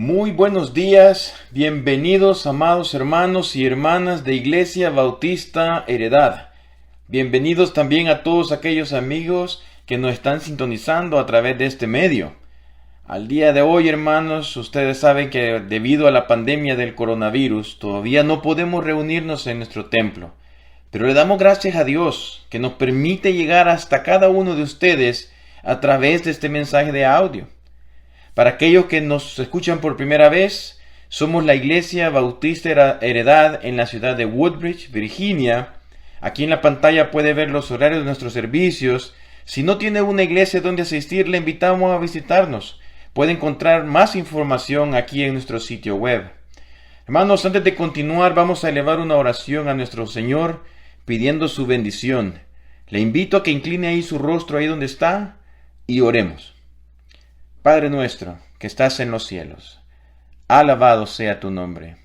Muy buenos días, bienvenidos amados hermanos y hermanas de Iglesia Bautista Heredad. Bienvenidos también a todos aquellos amigos que nos están sintonizando a través de este medio. Al día de hoy, hermanos, ustedes saben que debido a la pandemia del coronavirus todavía no podemos reunirnos en nuestro templo. Pero le damos gracias a Dios que nos permite llegar hasta cada uno de ustedes a través de este mensaje de audio. Para aquellos que nos escuchan por primera vez, somos la Iglesia Bautista Heredad en la ciudad de Woodbridge, Virginia. Aquí en la pantalla puede ver los horarios de nuestros servicios. Si no tiene una iglesia donde asistir, le invitamos a visitarnos. Puede encontrar más información aquí en nuestro sitio web. Hermanos, antes de continuar, vamos a elevar una oración a nuestro Señor, pidiendo su bendición. Le invito a que incline ahí su rostro, ahí donde está, y oremos. Padre nuestro, que estás en los cielos, alabado sea tu nombre.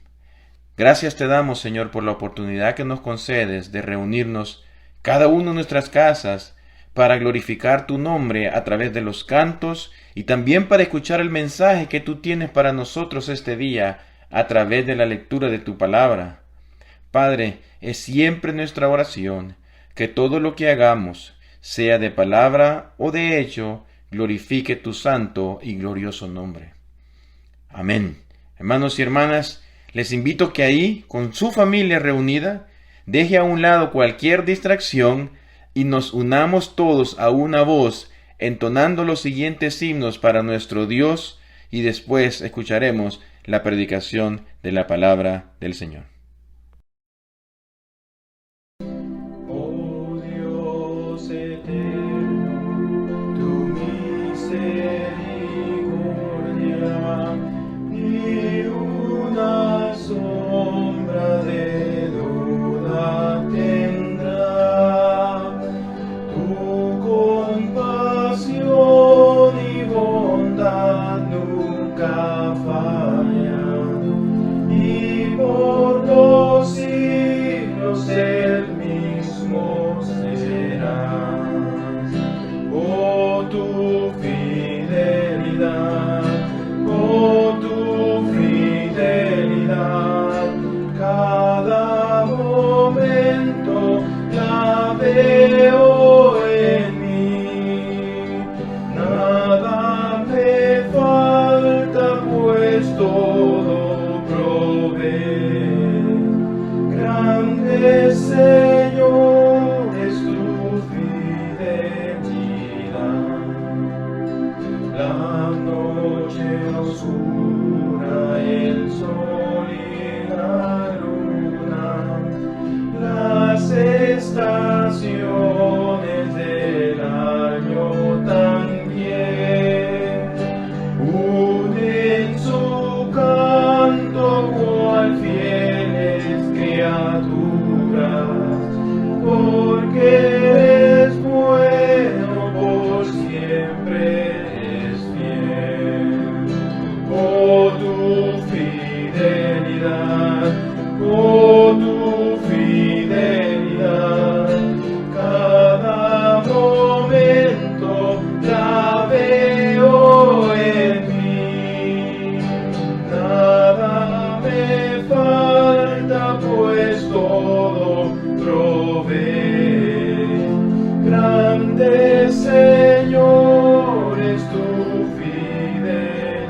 Gracias te damos, Señor, por la oportunidad que nos concedes de reunirnos cada uno en nuestras casas para glorificar tu nombre a través de los cantos y también para escuchar el mensaje que tú tienes para nosotros este día a través de la lectura de tu palabra. Padre, es siempre nuestra oración que todo lo que hagamos, sea de palabra o de hecho, glorifique tu santo y glorioso nombre. Amén. Hermanos y hermanas, les invito que ahí, con su familia reunida, deje a un lado cualquier distracción y nos unamos todos a una voz, entonando los siguientes himnos para nuestro Dios, y después escucharemos la predicación de la palabra del Señor. Oh Dios eterno, tu misericordia ni una sombra de duda tendrá. Tu compasión y bondad nunca fallan, y por los siglos el mismo será. Oh, tu fidelidad, cada momento la veo en mí. Nada me falta, pues todo provee. Grande Señor es tu fidelidad. La noche oscura, el sol y la luna, las estaciones del año también, unen su canto cual fieles criaturas, porque eres bueno, por siempre eres fiel. Oh, tu fidelidad, cada momento la veo en mí. Nada me falta, pues todo provee. Grande Señor es tu fidelidad.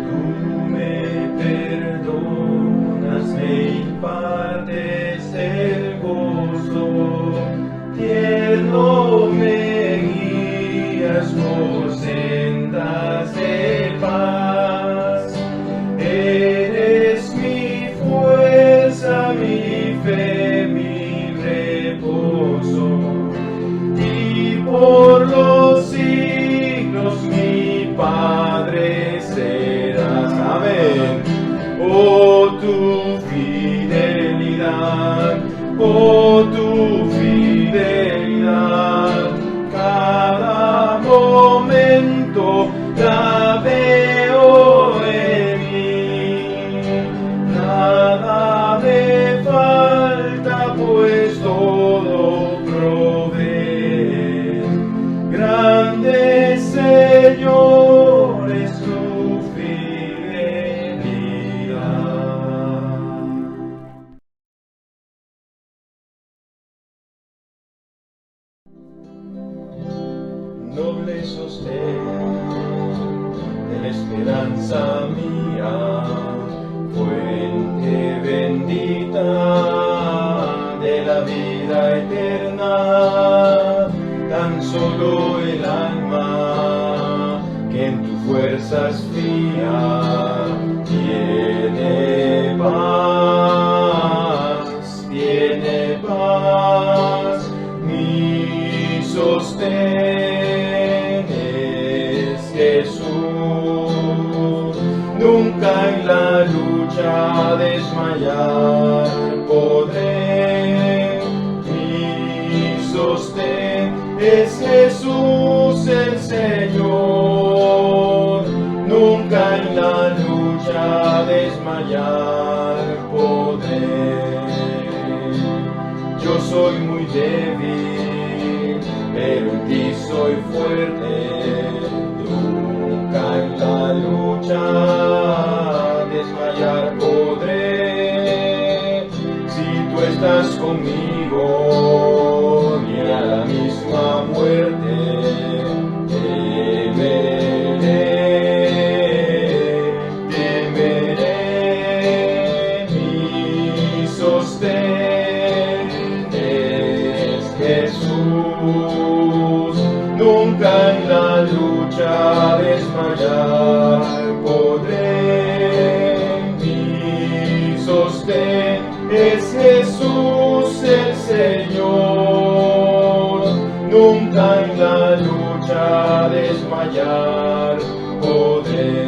Tú me perdonas, me impartes el gozo, tierno me guías por sendas de paz. Eres mi fuerza, mi fe, mi reposo, y por los siglos mi Padre serás. Amén. Oh, tu fidelidad, cada momento la veo en mí. Nada me falta, pues todo provee. Grande Señor es esperanza mía, fuente bendita de la vida eterna, tan solo el alma que en tus fuerzas fía tiene paz, mi sostén es Jesús, nunca en la lucha desmayar podré, mi sostén es Jesús el Señor, nunca en la lucha desmayar podré. Yo soy muy débil, pero en ti soy fuerte, nunca en la lucha desmayar podré. Si tú estás conmigo, ni a la misma muerte temeré, mi sostén es Jesús, nunca en la lucha desmayar podré, mi sostén es Jesús el Señor, nunca en la lucha desmayar podré.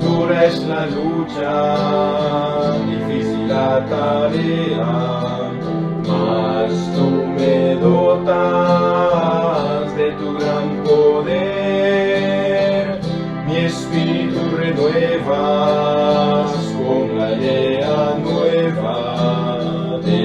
Dura es la lucha, difícil la tarea, mas tú me dotas de tu gran poder, mi espíritu renuevas con la idea nueva de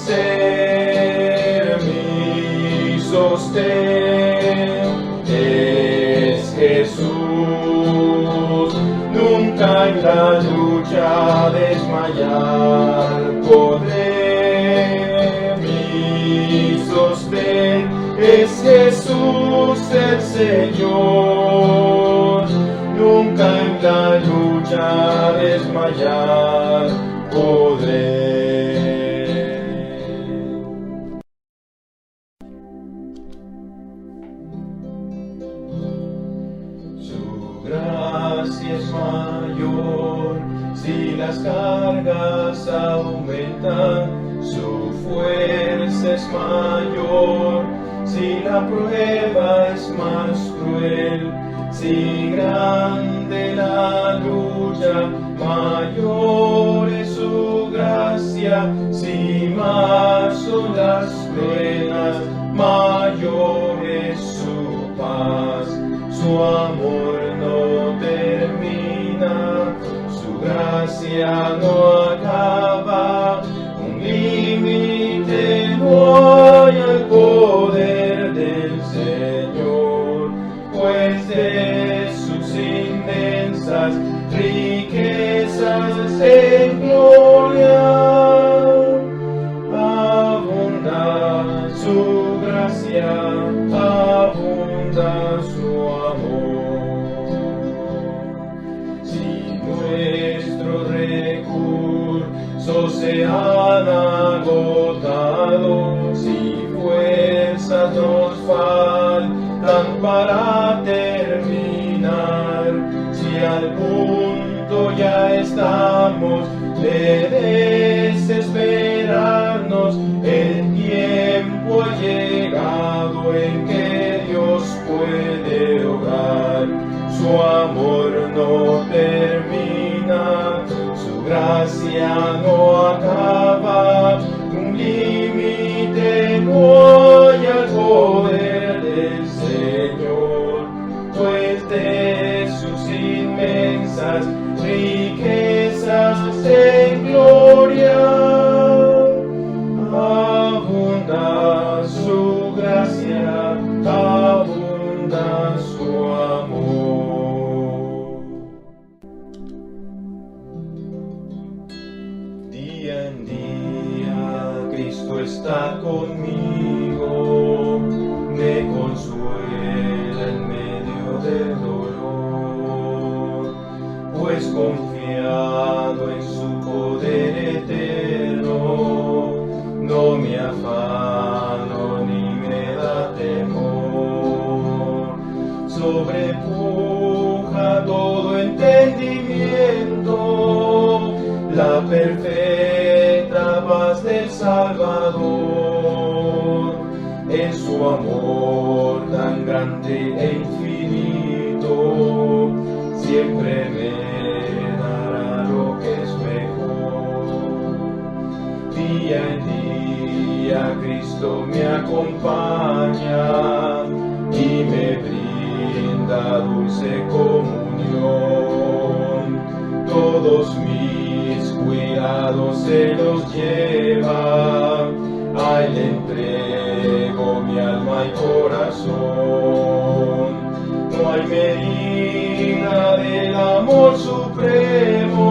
vencer, mi sostén es Jesús, nunca en la lucha desmayar podré, mi sostén es Jesús el Señor, nunca en la lucha desmayar podré. Su gracia es mayor, si las cargas aumentan, su fuerza es mayor, si la prueba es más cruel, si grande la lucha, mayor es su gracia, si más son las penas, mayor es su paz, su amor no termina, su gracia no acaba, un límite no hay al poder del Señor, pues de sus inmensas riquezas en gloria abunda su gracia, abunda su amor. Si nuestros recursos se han agotado, si fuerzas nos faltan para terminar, si al punto ya estamos de desesperarnos, el tiempo ha llegado en que Dios puede obrar, su amor no termina, su gracia no acaba, un límite no hay al poder del Señor, pues de sus inmensas riquezas en gloria abunda su gracia, abunda su amor. Día en día Cristo está conmigo, confiado en su poder eterno, no me afano ni me da temor. Sobrepuja todo entendimiento la perfecta paz del Salvador. En su amor tan grande e infinito, siempre me dará lo que es mejor. Día en día Cristo me acompaña y me brinda dulce comunión. Todos mis cuidados se los lleva, a Él entrego mi alma y corazón. No hay medida del amor supremo,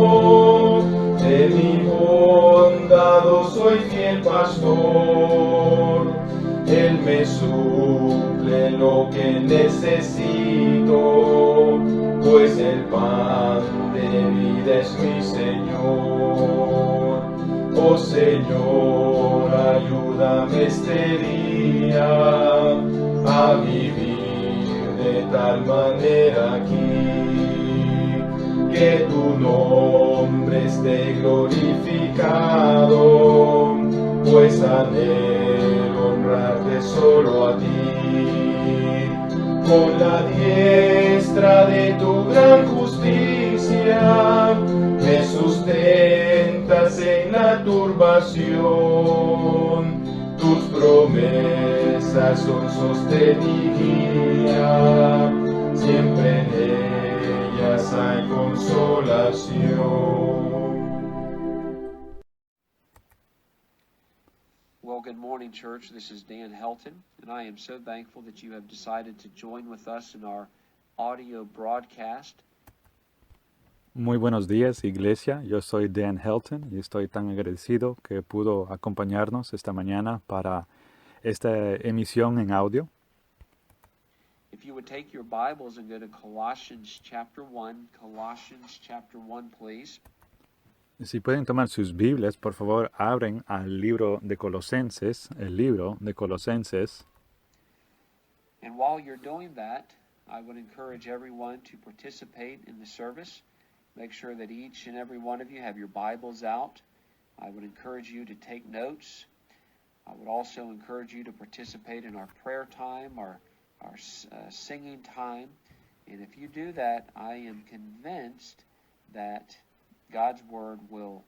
de mi bondadoso y fiel pastor. Él me suple lo que necesito, pues el pan de vida es mi Señor. Oh Señor, ayúdame este día a vivir de tal manera aquí, que tu nombre esté glorificado, pues anhelo honrarte solo a ti. Con la diestra de tu gran justicia me sustentas en la turbación. Tus promesas son sostén y guía, siempre en ellas hay consolación. Well, good morning, church. This is Dan Helton, and I am so thankful that you have decided to join with us in our audio broadcast. Muy buenos días, iglesia. Yo soy Dan Helton y estoy tan agradecido que pudo acompañarnos esta mañana para esta emisión en audio. If you would take your Bibles and go to Colossians chapter 1, please. Si pueden tomar sus Biblias, por favor, abren al libro de Colosenses, el libro de Colosenses. And while you're doing that, I would encourage everyone to participate in the service. Make sure that each and every one of you have your Bibles out. I would encourage you to take notes. I would also encourage you to participate in our prayer time, our singing time. And if you do that, I am convinced that God's Word will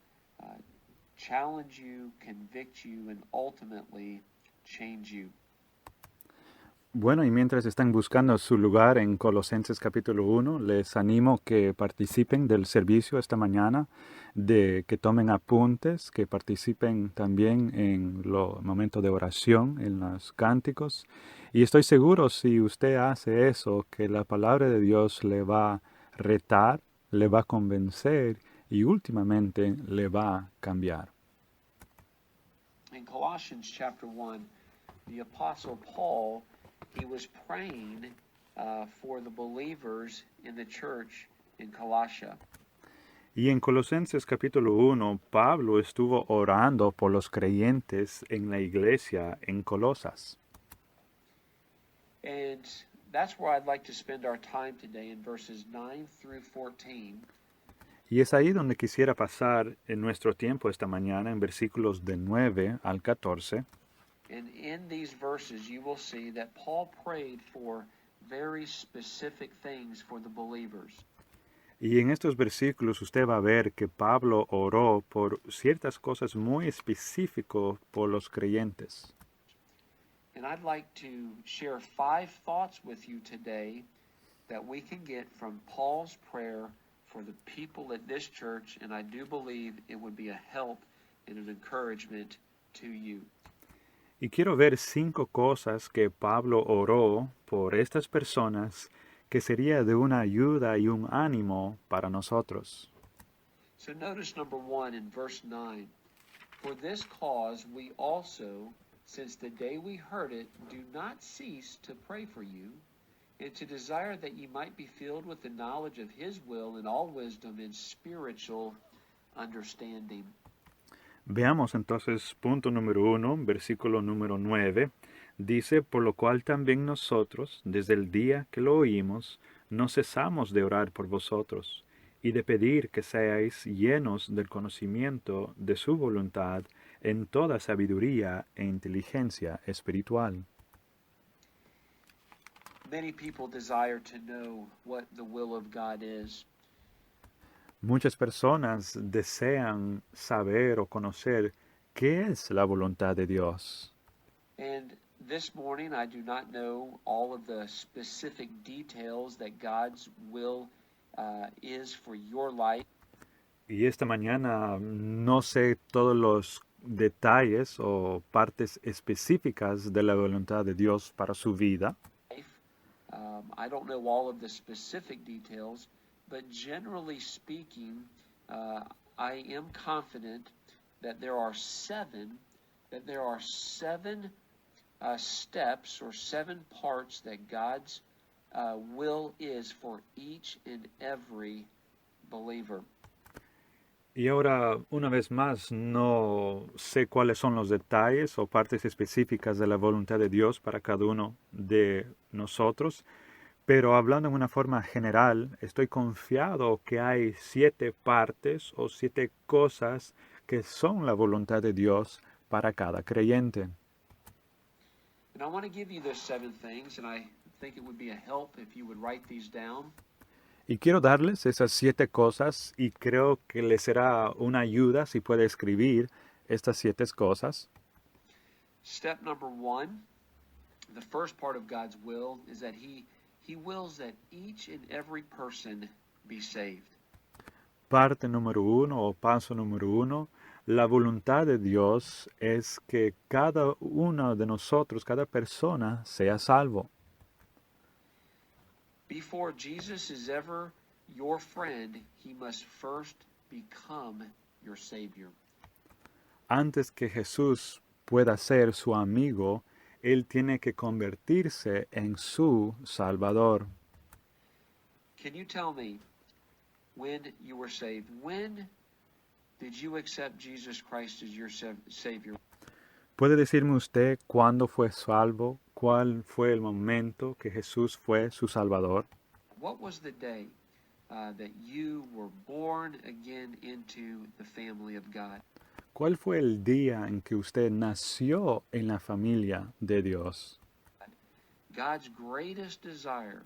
challenge you, convict you, and ultimately change you. Bueno, y mientras están buscando su lugar en Colosenses capítulo 1, les animo que participen del servicio esta mañana, de que tomen apuntes, que participen también en los momentos de oración, en los cánticos. Y estoy seguro, si usted hace eso, que la palabra de Dios le va a retar, le va a convencer y últimamente le va a cambiar. In Colossians chapter 1, the Apostle Paul, he was praying for the believers in the church in Colossia. Y en Colosenses capítulo 1, Pablo estuvo orando por los creyentes en la iglesia en Colosas. And that's where I'd like to spend our time today in verses 9 through 14. Y es ahí donde quisiera pasar en nuestro tiempo esta mañana, en versículos de 9 al 14. And in these verses, you will see that Paul prayed for very specific things for the believers. Y en estos versículos usted va a ver que Pablo oró por ciertas cosas muy específicas por los creyentes. And I'd like to share 5 thoughts with you today that we can get from Paul's prayer for the people at this church, and I do believe it would be a help and an encouragement to you. Y quiero ver 5 cosas que Pablo oró por estas personas que sería de una ayuda y un ánimo para nosotros. So notice number 1 in verse 9. For this cause we also, since the day we heard it, do not cease to pray for you, and to desire that ye might be filled with the knowledge of his will in all wisdom and spiritual understanding. Veamos entonces punto número 1, versículo número 9. Dice, por lo cual también nosotros, desde el día que lo oímos, no cesamos de orar por vosotros y de pedir que seáis llenos del conocimiento de su voluntad en toda sabiduría e inteligencia espiritual. Many people desire to know what the will of God is. Muchas personas desean saber o conocer qué es la voluntad de Dios. And this morning, I do not know all of the specific details that God's will is for your life. Y esta mañana no sé todos los detalles o partes específicas de la voluntad de Dios para su vida. I don't know all of the specific details, but generally speaking, I am confident that there are seven steps or 7 parts that God's will is for each and every believer. Y ahora, una vez más, no sé cuáles son los detalles o partes específicas de la voluntad de Dios para cada uno de nosotros, pero hablando en una forma general, estoy confiado que hay 7 partes o 7 cosas que son la voluntad de Dios para cada creyente. And I want to give you those 7 things, and I think it would be a help if you would write these down. Y quiero darles esas 7 cosas y creo que les será una ayuda si puede escribir estas 7 cosas. Step number 1, the first part of God's will is that He wills that each and every person be saved. Parte número 1 o paso número 1, la voluntad de Dios es que cada uno de nosotros, cada persona, sea salvo. Before Jesus is ever your friend, He must first become your Savior. Antes que Jesús pueda ser su amigo, Él tiene que convertirse en su Salvador. Can you tell me when you were saved? When did you accept Jesus Christ as your Savior? ¿Puede decirme usted cuándo fue salvo? ¿Cuál fue el momento que Jesús fue su Salvador? What was the day that you were born again into the family of God? ¿Cuál fue el día en que usted nació en la familia de Dios? God's greatest desire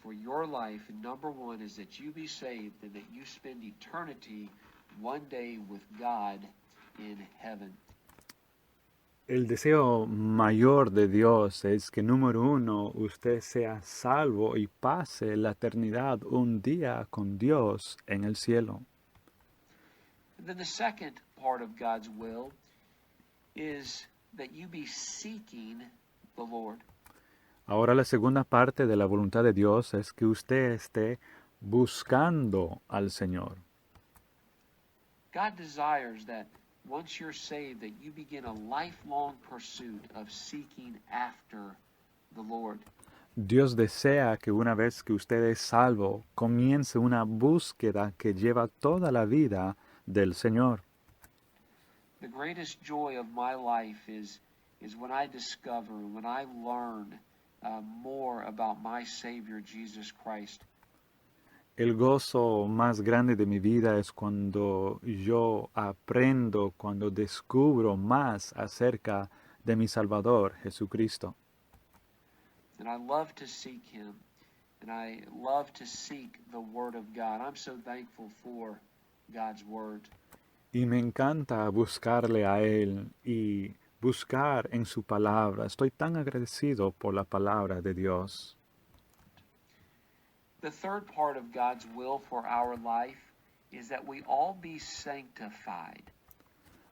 for your life, number 1, is that you be saved and that you spend eternity one day with God in heaven. El deseo mayor de Dios es que, número 1, usted sea salvo y pase la eternidad un día con Dios en el cielo. And then the second part of God's will is that you be seeking the Lord. Ahora la segunda parte de la voluntad de Dios es que usted esté buscando al Señor. God desires that once you're saved, that you begin a lifelong pursuit of seeking after the Lord. Dios desea que una vez que usted es salvo, comience una búsqueda que lleva toda la vida del Señor. The greatest joy of my life is when I discover, when I learn more about my Savior, Jesus Christ. El gozo más grande de mi vida es cuando yo aprendo, cuando descubro más acerca de mi Salvador, Jesucristo. And I love to seek Him, and I love to seek the Word of God. I'm so thankful for God's Word. Y me encanta buscarle a Él y buscar en su palabra. Estoy tan agradecido por la palabra de Dios. The third part of God's will for our life is that we all be sanctified.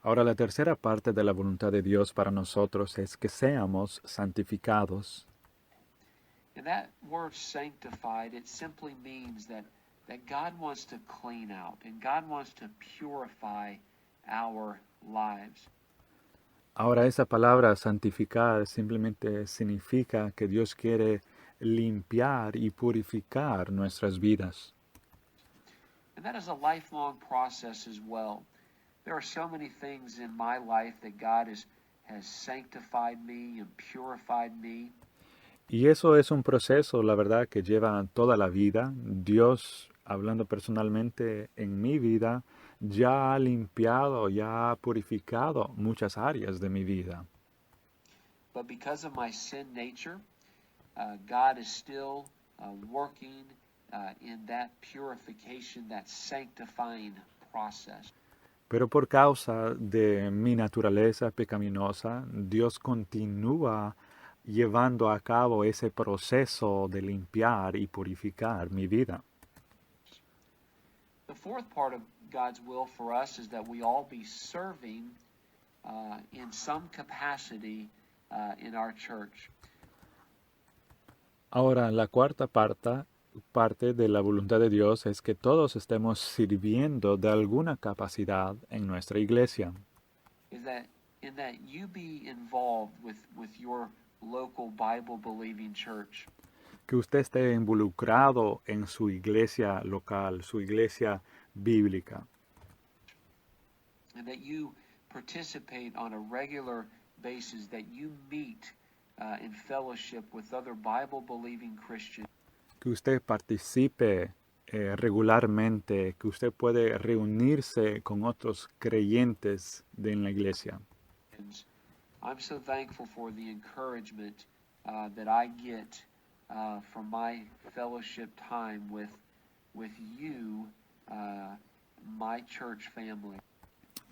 Ahora la tercera parte de la voluntad de Dios para nosotros es que seamos santificados. And that word sanctified, it simply means that God wants to clean out and God wants to purify our lives. Ahora esa palabra santificar simplemente significa que Dios quiere limpiar y purificar nuestras vidas. And that is a lifelong process as well. There are so many things in my life that God has sanctified me and purified me. Y eso es un proceso, la verdad, que lleva toda la vida. Dios, hablando personalmente en mi vida, ya ha limpiado, ya ha purificado muchas áreas de mi vida. But because of my sin nature, God is still working in that purification, that sanctifying process. Pero por causa de mi naturaleza pecaminosa, Dios continúa llevando a cabo ese proceso de limpiar y purificar mi vida. The fourth part of God's will for us is that we all be serving in some capacity in our church. Ahora, la cuarta parte de la voluntad de Dios es que todos estemos sirviendo de alguna capacidad en nuestra iglesia. Is that in that you be involved with your local Bible-believing church. Que usted esté involucrado en su iglesia local, su iglesia bíblica. And that you participate on a regular basis, that you meet in fellowship with other Bible-believing Christians. Que usted participe regularmente, que usted puede reunirse con otros creyentes en la iglesia. I'm so thankful for the encouragement that I get from my fellowship time with you, my church family.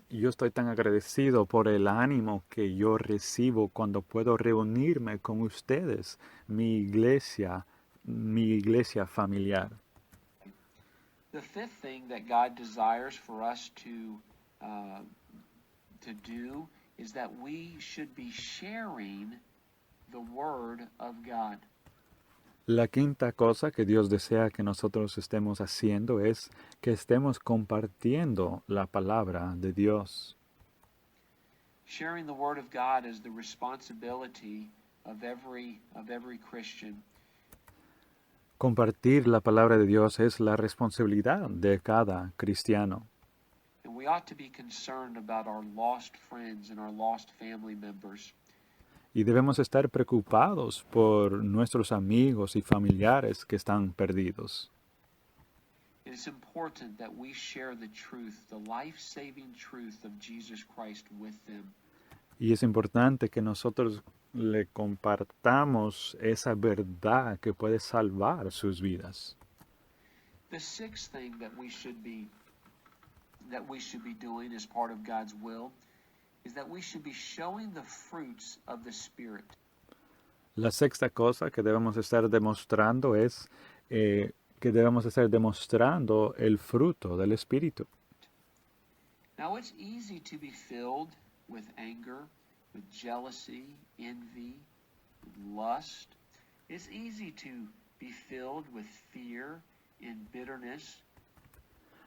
Yo estoy tan agradecido por el ánimo que yo recibo cuando puedo reunirme con ustedes, mi iglesia familiar. The fifth thing that God desires for us to do is that we should be sharing the Word of God. La quinta cosa que Dios desea que nosotros estemos haciendo es que estemos compartiendo la palabra de Dios. Sharing the Word of God is the responsibility of every Christian. Compartir la palabra de Dios es la responsabilidad de cada cristiano. And we ought to be concerned about our lost friends and our lost family members. Y debemos estar preocupados por nuestros amigos y familiares que están perdidos. It is important that we share the truth, the life-saving truth of Jesus Christ with them. Y es importante que nosotros le compartamos esa verdad que puede salvar sus vidas. The sixth thing that we should be doing as part of God's will is that we should be showing the fruits of the Spirit. La sexta cosa que debemos estar demostrando es que debemos estar demostrando el fruto del Espíritu. Now it's easy to be filled with anger, with jealousy, envy, with lust. It's easy to be filled with fear and bitterness.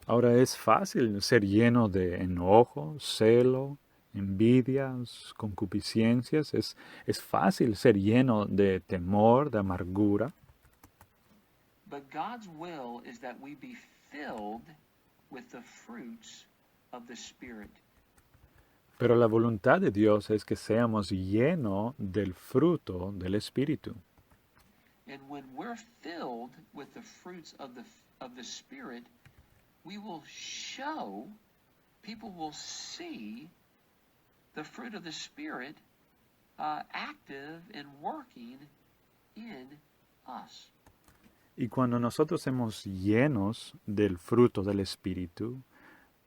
Ahora es fácil ser lleno de enojo, celo, envidias, concupiscencias. Es fácil ser lleno de temor, de amargura. But God's will is that we be filled with the fruits of the Spirit. Pero la voluntad de Dios es que seamos llenos del fruto del Espíritu. And when we're filled with the fruits of the Spirit, we will show, people will see the fruit of the Spirit active and working in us. Y cuando nosotros somos llenos del fruto del Espíritu,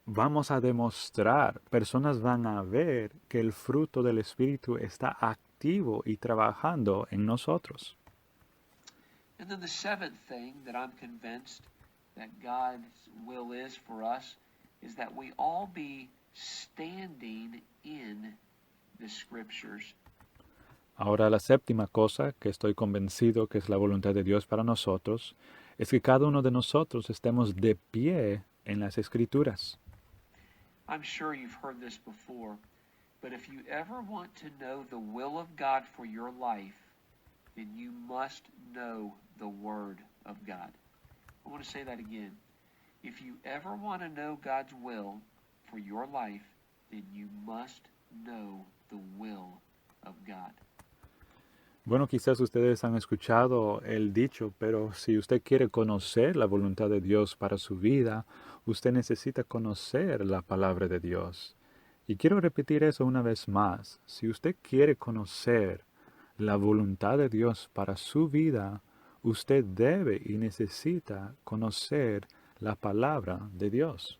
vamos a demostrar, personas van a ver que el fruto del Espíritu está activo y trabajando en nosotros. And then the seventh thing that I'm convinced that God's will is for us is that we all be standing in the Scriptures. Ahora la séptima cosa que estoy convencido que es la voluntad de Dios para nosotros es que cada uno de nosotros estemos de pie en las Escrituras. I'm sure you've heard this before, but if you ever want to know the will of God for your life, then you must know the Word of God. I want to say that again. If you ever want to know God's will for your life, then you must know the will of God. Bueno, quizás ustedes han escuchado el dicho, pero si usted quiere conocer la voluntad de Dios para su vida, usted necesita conocer la palabra de Dios. Y quiero repetir eso una vez más. Si usted quiere conocer la voluntad de Dios para su vida, usted debe y necesita conocer la palabra de Dios.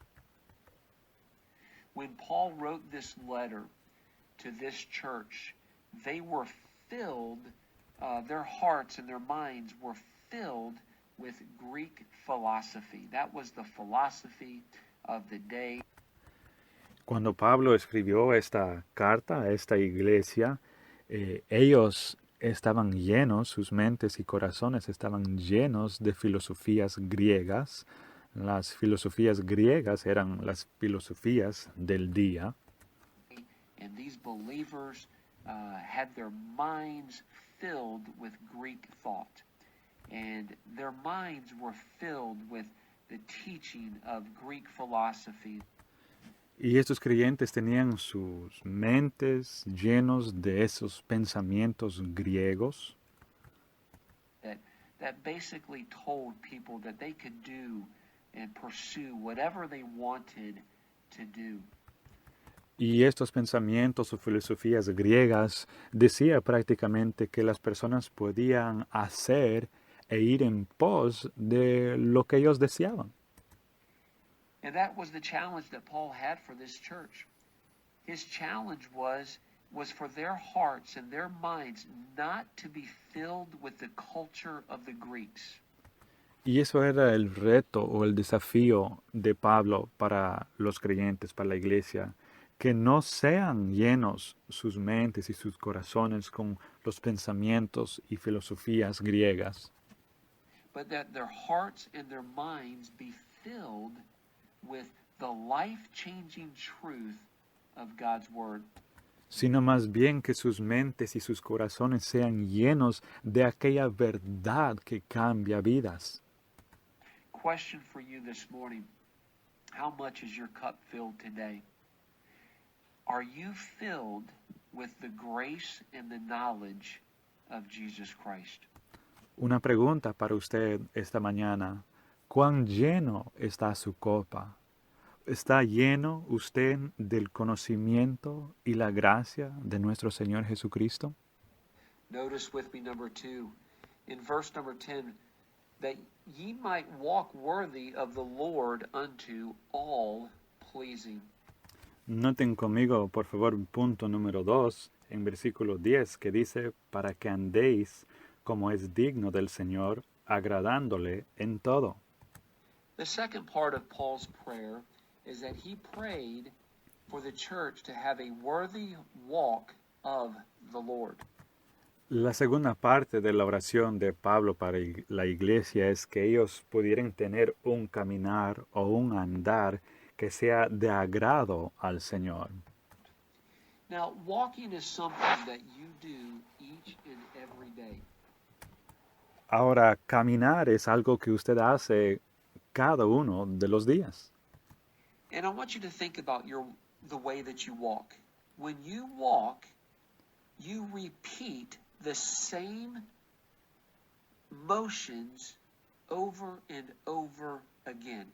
When Paul wrote this letter to this church, they were filled, their hearts and their minds were filled with Greek philosophy. That was the philosophy of the day. Cuando Pablo escribió esta carta a esta iglesia, ellos estaban llenos, sus mentes y corazones estaban llenos de filosofías griegas. Las filosofías griegas eran las filosofías del día. And these believers had their minds filled with Greek thought. And their minds were filled with the teaching of Greek philosophy. Y estos creyentes tenían sus mentes llenos de esos pensamientos griegos that basically told people that they could do and pursue whatever they wanted to do. Y estos pensamientos o filosofías griegas decía prácticamente que las personas podían hacer e ir en pos de lo que ellos deseaban. And that was the challenge that Paul had for this church. His challenge was for their hearts and their minds not to be filled with the culture of the Greeks. Y eso era el reto o el desafío de Pablo para los creyentes, para la iglesia, que no sean llenos sus mentes y sus corazones con los pensamientos y filosofías griegas, but that their hearts and their minds be filled with the life-changing truth of God's Word. sino más bien que sus mentes y sus corazones sean llenos de aquella verdad que cambia vidas. Question for you this morning. How much is your cup filled today? Are you filled with the grace and the knowledge of Jesus Christ? Una pregunta para usted esta mañana. ¿Cuán lleno está su copa? ¿Está lleno usted del conocimiento y la gracia de nuestro Señor Jesucristo? Notice with me number 2. In verse number 10, that ye might walk worthy of the Lord unto all pleasing. Noten conmigo, por favor, punto número 2, en versículo 10, que dice, para que andéis como es digno del Señor, agradándole en todo. The second part of Paul's prayer is that he prayed for the church to have a worthy walk of the Lord. La segunda parte de la oración de Pablo para la iglesia es que ellos pudieran tener un caminar o un andar que sea de agrado al Señor. Now, walking is something that you do each and every day. Ahora, caminar es algo que usted hace cada uno de los días. And I want you to think about the way that you walk. When you walk, you repeat the same motions over and over again.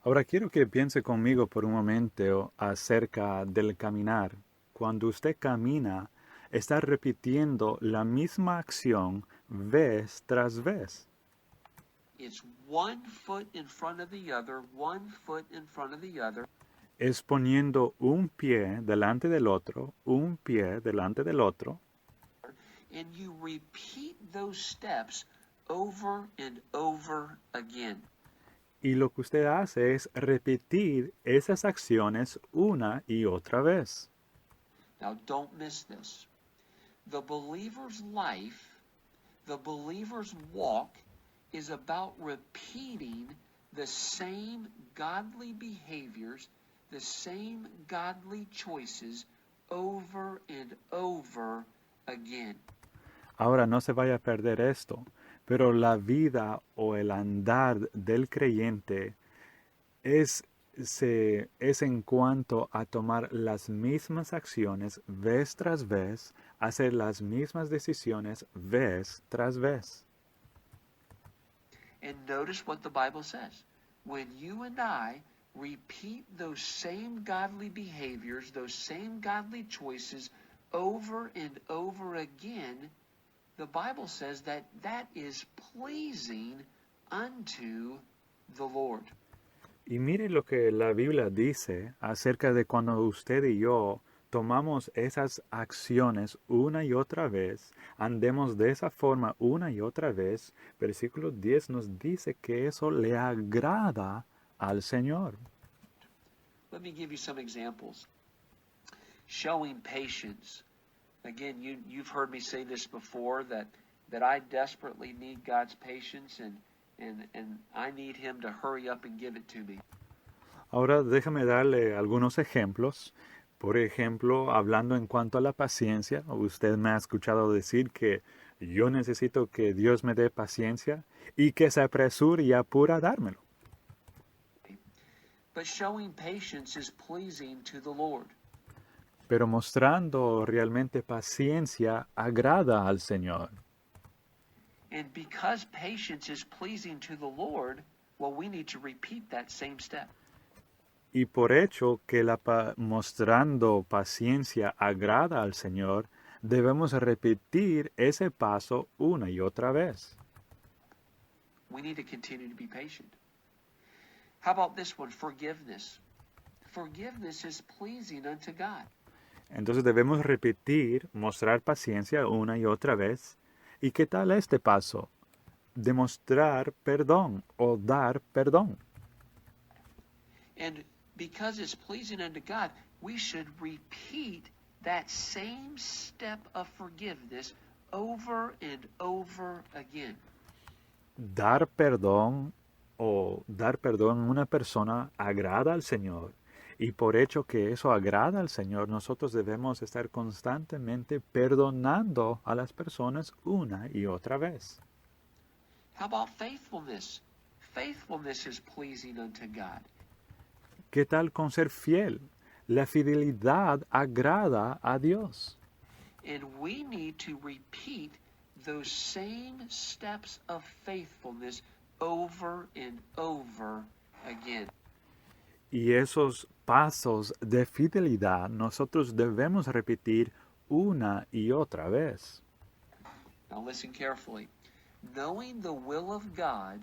Ahora quiero que piense conmigo por un momento acerca del caminar. Cuando usted camina, está repitiendo la misma acción vez tras vez. It's one foot in front of the other, one foot in front of the other. Es poniendo un pie delante del otro, un pie delante del otro, And you repeat those steps over and over again. y lo que usted hace es repetir esas acciones una y otra vez. Now, don't miss this. The believer's life, the believer's walk, is about repeating the same godly behaviors, the same godly choices over and over again. Ahora no se vaya a perder esto, pero la vida o el andar del creyente es, es en cuanto a tomar las mismas acciones vez tras vez, hacer las mismas decisiones vez tras vez. And notice what the Bible says. When you and I repeat those same godly behaviors, those same godly choices over and over again, the Bible says that that is pleasing unto the Lord. Y mire lo que la Biblia dice acerca de cuando usted y yo tomamos esas acciones una y otra vez, andemos de esa forma una y otra vez. Versículo 10 nos dice que eso le agrada al Señor. Let me give you some examples. Showing patience. Again, you've heard me say this before, that I desperately need God's patience and I need Him to hurry up and give it to me. Ahora déjame darle algunos ejemplos. Por ejemplo, hablando en cuanto a la paciencia, usted me ha escuchado decir que yo necesito que Dios me dé paciencia y que se apresure y apura a dármelo. But showing patience is pleasing to the Lord. Pero mostrando realmente paciencia agrada al Señor. And because patience is pleasing to the Lord, well, we need to repeat that same step. Y por hecho que mostrando paciencia agrada al Señor, debemos repetir ese paso una y otra vez. We need to continue to be patient. How about this one? Forgiveness. Forgiveness is pleasing unto God. Entonces debemos repetir, mostrar paciencia una y otra vez. ¿Y qué tal este paso? Demostrar perdón o dar perdón. And because it's pleasing unto God, we should repeat that same step of forgiveness over and over again. Dar perdón o dar perdón a una persona agrada al Señor. Y por hecho que eso agrada al Señor, nosotros debemos estar constantemente perdonando a las personas una y otra vez. How about faithfulness? Faithfulness is pleasing unto God. ¿Qué tal con ser fiel? La fidelidad agrada a Dios. And we need to repeat those same steps of faithfulness over and over again. Y esos pasos de fidelidad nosotros debemos repetir una y otra vez. Now listen carefully. Knowing the will of God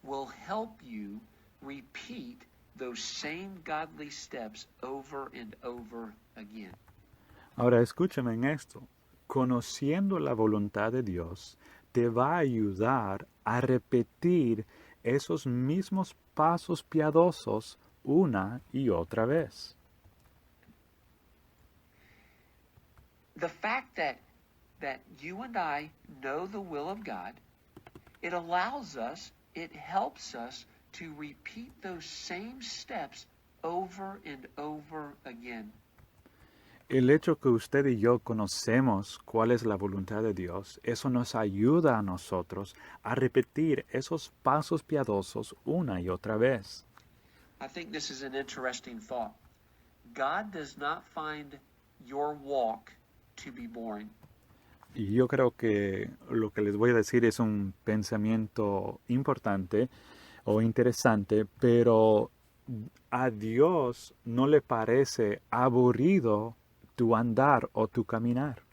will help you repeat those same godly steps over and over again. Ahora escúchame en esto. Conociendo la voluntad de Dios, te va a ayudar a repetir esos mismos pasos piadosos una y otra vez. The fact that you and I know the will of God, it allows us, it helps us to repeat those same steps over and over again. El hecho que usted y yo conocemos cuál es la voluntad de Dios, eso nos ayuda a nosotros a repetir esos pasos piadosos una y otra vez. I think this is an interesting thought. God does not find your walk to be boring. Y yo creo que lo que les voy a decir es un pensamiento importante o interesante, pero a Dios no le parece aburrido tu andar o tu caminar.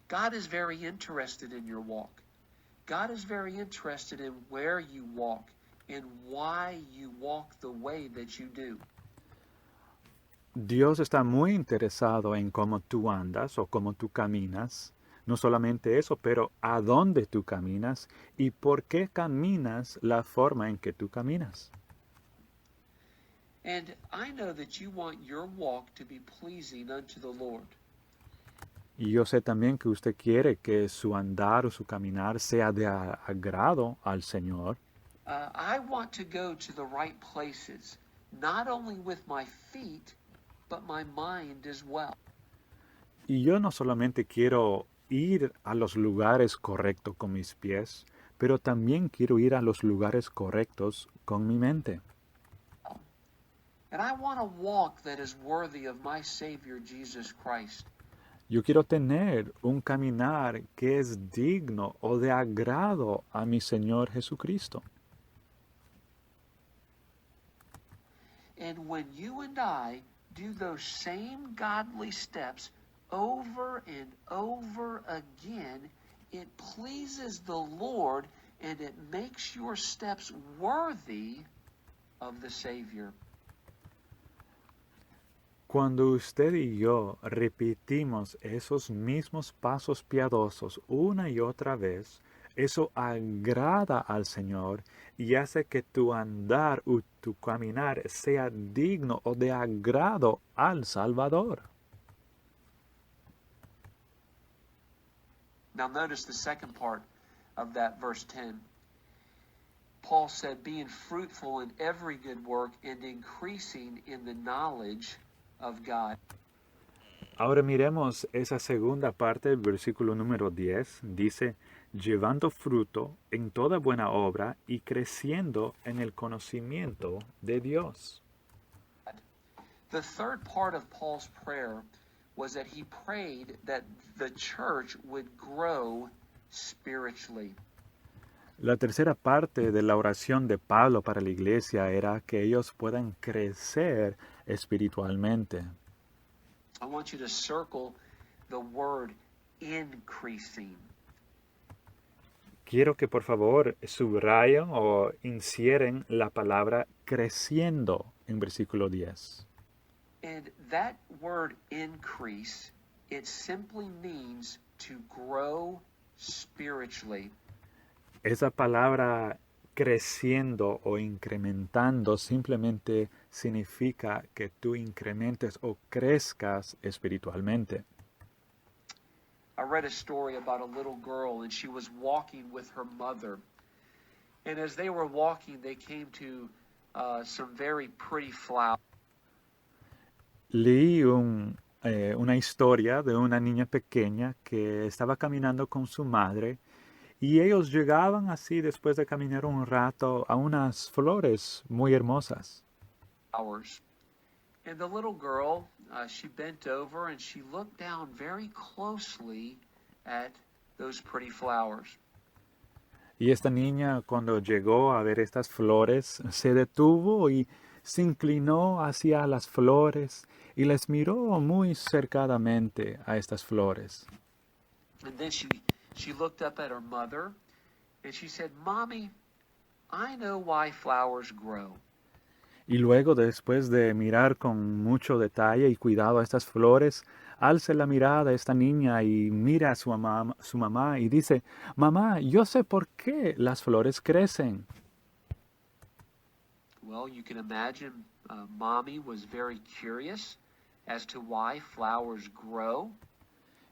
God is very interested in your walk. God is very interested in where you walk and why you walk the way that you do. Dios está muy interesado en cómo tú andas o cómo tú caminas. No solamente eso, pero a dónde tú caminas y por qué caminas la forma en que tú caminas. And I know that you want your walk to be pleasing unto the Lord. Y yo sé también que usted quiere que su andar o su caminar sea de agrado al Señor. I want to go to the right places, not only with my feet, but my mind as well. Y yo no solamente quiero ir a los lugares correctos con mis pies, pero también quiero ir a los lugares correctos con mi mente. And I want a walk that is worthy of my Savior Jesus Christ. Yo quiero tener un caminar que es digno o de agrado a mi Señor Jesucristo. And when you and I do those same godly steps over and over again, it pleases the Lord and it makes your steps worthy of the Savior. Cuando usted y yo repetimos esos mismos pasos piadosos una y otra vez, eso agrada al Señor y hace que tu andar o tu caminar sea digno o de agrado al Salvador. Now notice the second part of that verse 10. Paul said, being fruitful in every good work and increasing in the knowledge of God. Ahora miremos esa segunda parte del versículo número 10. Dice, llevando fruto en toda buena obra y creciendo en el conocimiento de Dios. The third part of Paul's prayer was that he prayed that the church would grow spiritually. La tercera parte de la oración de Pablo para la iglesia era que ellos puedan crecer espiritualmente. I want you to circle the word increasing. Quiero que por favor subrayen o insieren la palabra creciendo en versículo 10. And that word increase, it simply means to grow spiritually. Esa palabra creciendo o incrementando simplemente significa que tú incrementes o crezcas espiritualmente. I read a story about a little girl and she was walking with her mother. And as they were walking, they came to some very pretty flowers. Leí una historia de una niña pequeña que estaba caminando con su madre y ellos llegaban así después de caminar un rato a unas flores muy hermosas. And the little girl, she bent over and she looked down very closely at those pretty flowers. Y esta niña cuando llegó a ver estas flores se detuvo y se inclinó hacia las flores y les miró muy cercadamente a estas flores. And then she looked up at her mother and she said, "Mommy, I know why flowers grow." Y luego, después de mirar con mucho detalle y cuidado a estas flores, alza la mirada a esta niña y mira a su mamá y dice, "Mamá, yo sé por qué las flores crecen." Well, you can imagine Mommy was very curious as to why flowers grow.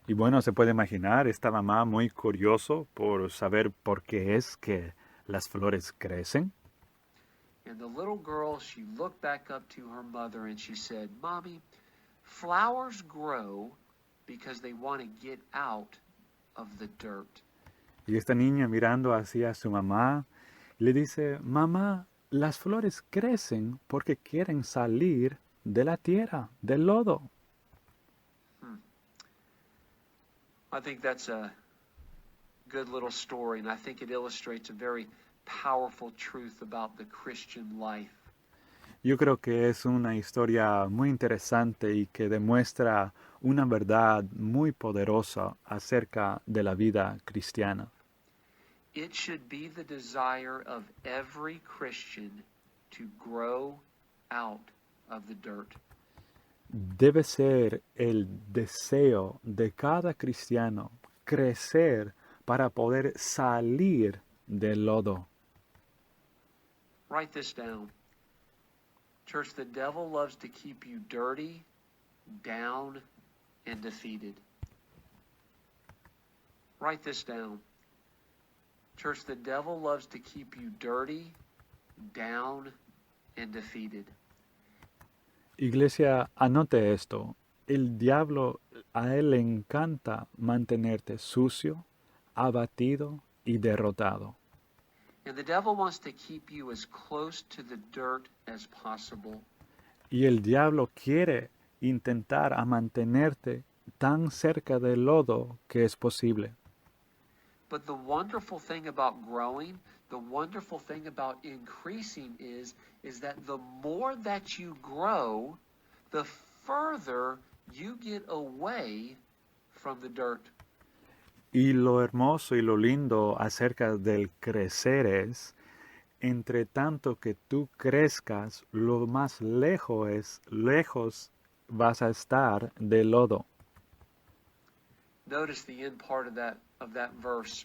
Y bueno, se puede imaginar, esta mamá muy curioso por saber por qué es que las flores crecen. And the little girl, she looked back up to her mother and she said, "Mommy, flowers grow because they want to get out of the dirt." Y esta niña mirando hacia su mamá, le dice, "Mamá, las flores crecen porque quieren salir de la tierra, del lodo." I think that's a good little story, and I think it illustrates a very powerful truth about the Christian life. Yo creo que es una historia muy interesante y que demuestra una verdad muy poderosa acerca de la vida cristiana. It should be the desire of every Christian to grow out of the dirt. Debe ser el deseo de cada cristiano crecer para poder salir del lodo. Write this down. Church, the devil loves to keep you dirty, down, and defeated. Write this down. Church, the devil loves to keep you dirty, down, and defeated. Iglesia, anote esto. El diablo A él le encanta mantenerte sucio, abatido y derrotado. And the devil wants to keep you as close to the dirt as possible. Y el diablo quiere intentar a mantenerte tan cerca del lodo que es posible. But the wonderful thing about growing, the wonderful thing about increasing is that the more that you grow, the further you get away from the dirt. Y lo hermoso y lo lindo acerca del crecer es, entre tanto que tú crezcas, lo más lejos vas a estar del lodo. Notice the end part of that verse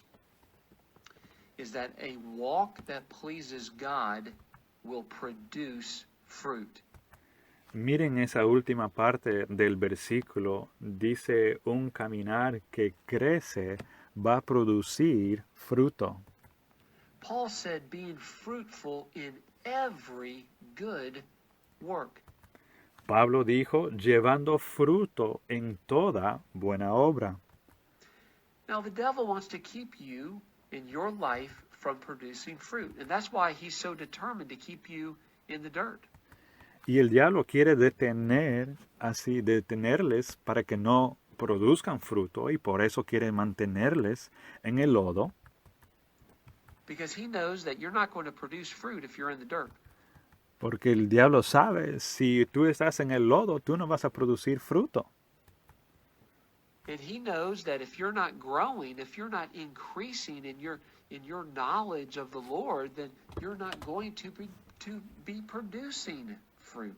is that a walk that pleases God will produce fruit. Miren esa última parte del versículo, dice un caminar que crece va a producir fruto. Paul said being fruitful in every good work. Pablo dijo, llevando fruto en toda buena obra. Now the devil wants to keep you in your life from producing fruit, and that's why he's so determined to keep you in the dirt. Y el diablo quiere detenerles para que no produzcan fruto y por eso quiere mantenerles en el lodo. Because he knows that you're not going to produce fruit if you're in the dirt. Porque el diablo sabe, si tú estás en el lodo, tú no vas a producir fruto. And he knows that if you're not growing, if you're not increasing in your knowledge of the Lord, then you're not going to be producing fruit.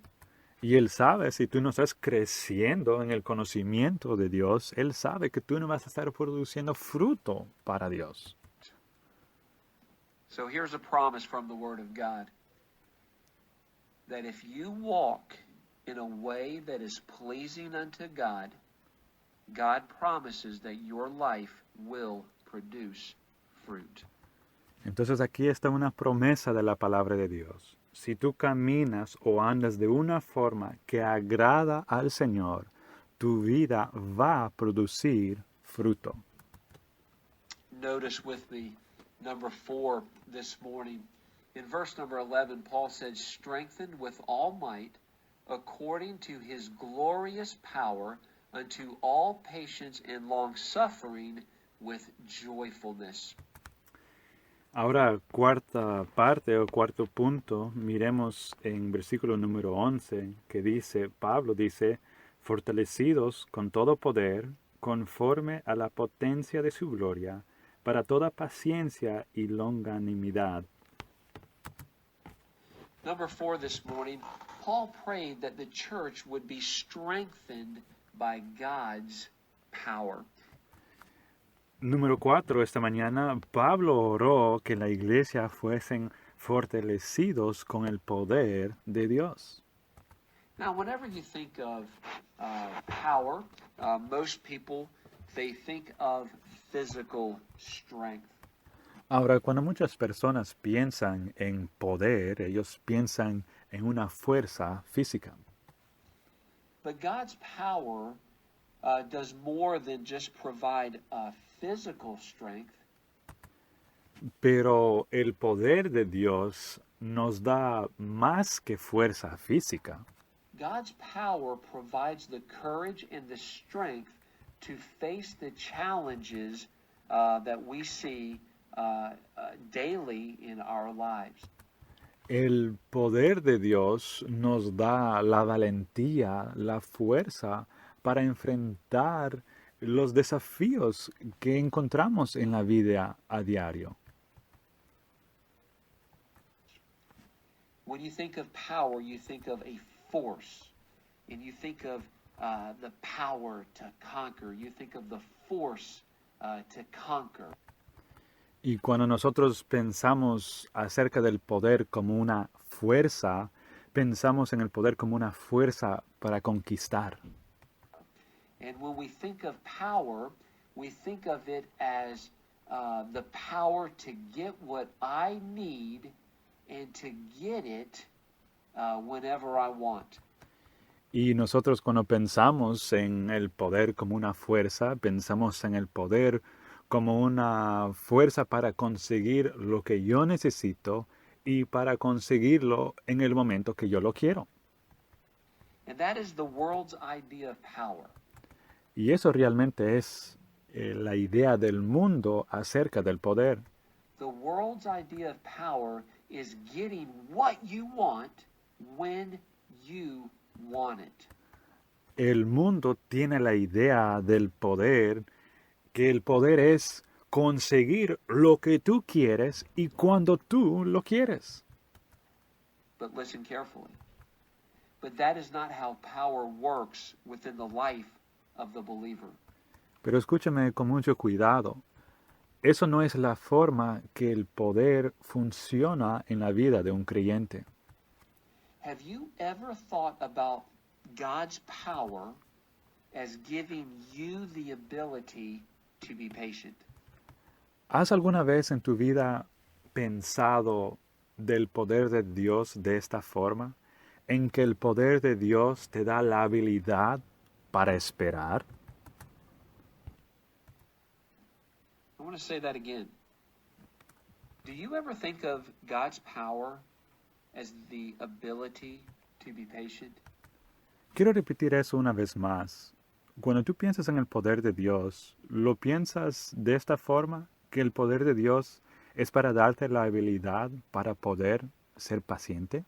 Y él sabe, si tú no estás creciendo en el conocimiento de Dios, él sabe que tú no vas a estar produciendo fruto para Dios. So here's a promise from the Word of God. That if you walk in a way that is pleasing unto God, God promises that your life will produce fruit. Entonces aquí está una promesa de la palabra de Dios. Si tú caminas o andas de una forma que agrada al Señor, tu vida va a producir fruto. Notice with me number 4 this morning. In verse number 11, Paul said, strengthened with all might, according to his glorious power, unto all patience and long-suffering with joyfulness. Ahora, cuarta parte o cuarto punto, miremos en versículo número 11, que dice, Pablo dice, fortalecidos con todo poder, conforme a la potencia de su gloria, para toda paciencia y longanimidad. Number 4 this morning, Paul prayed that the church would be strengthened by God's power. Número 4, esta mañana, Pablo oró que la iglesia fuesen fortalecidos con el poder de Dios. Now, whenever you think of power, most people, they think of physical strength. Ahora, cuando muchas personas piensan en poder, ellos piensan en una fuerza física. But God's power does more than just provide physical strength. Pero el poder de Dios nos da más que fuerza física. God's power provides the courage and the strength to face the challenges that we see daily in our lives. El poder de Dios nos da la valentía, la fuerza para enfrentar los desafíos que encontramos en la vida a diario. When you think of power, you think of a force, and you think of the power to conquer. You think of the force to conquer. Y cuando nosotros pensamos acerca del poder como una fuerza, pensamos en el poder como una fuerza para conquistar. And when we think of power, we think of it as the power to get what I need and to get it whenever I want. Y nosotros cuando pensamos en el poder como una fuerza, pensamos en el poder como una fuerza para conseguir lo que yo necesito y para conseguirlo en el momento que yo lo quiero. And that is the world's idea of power. Y eso realmente es la idea del mundo acerca del poder. The world's idea of power is getting what you want when you want it. El mundo tiene la idea del poder, que el poder es conseguir lo que tú quieres y cuando tú lo quieres. But listen carefully. But that is not how power works within the life of the believer. Pero escúchame con mucho cuidado. Eso no es la forma que el poder funciona en la vida de un creyente. Have you ever thought about God's power as giving you the ability to be patient? ¿Has alguna vez en tu vida pensado del poder de Dios de esta forma? ¿En que el poder de Dios te da la habilidad para esperar? I want to say that again. Do you ever think of God's power as the ability to be patient? Quiero repetir eso una vez más. Cuando tú piensas en el poder de Dios, ¿lo piensas de esta forma? ¿Que el poder de Dios es para darte la habilidad para poder ser paciente?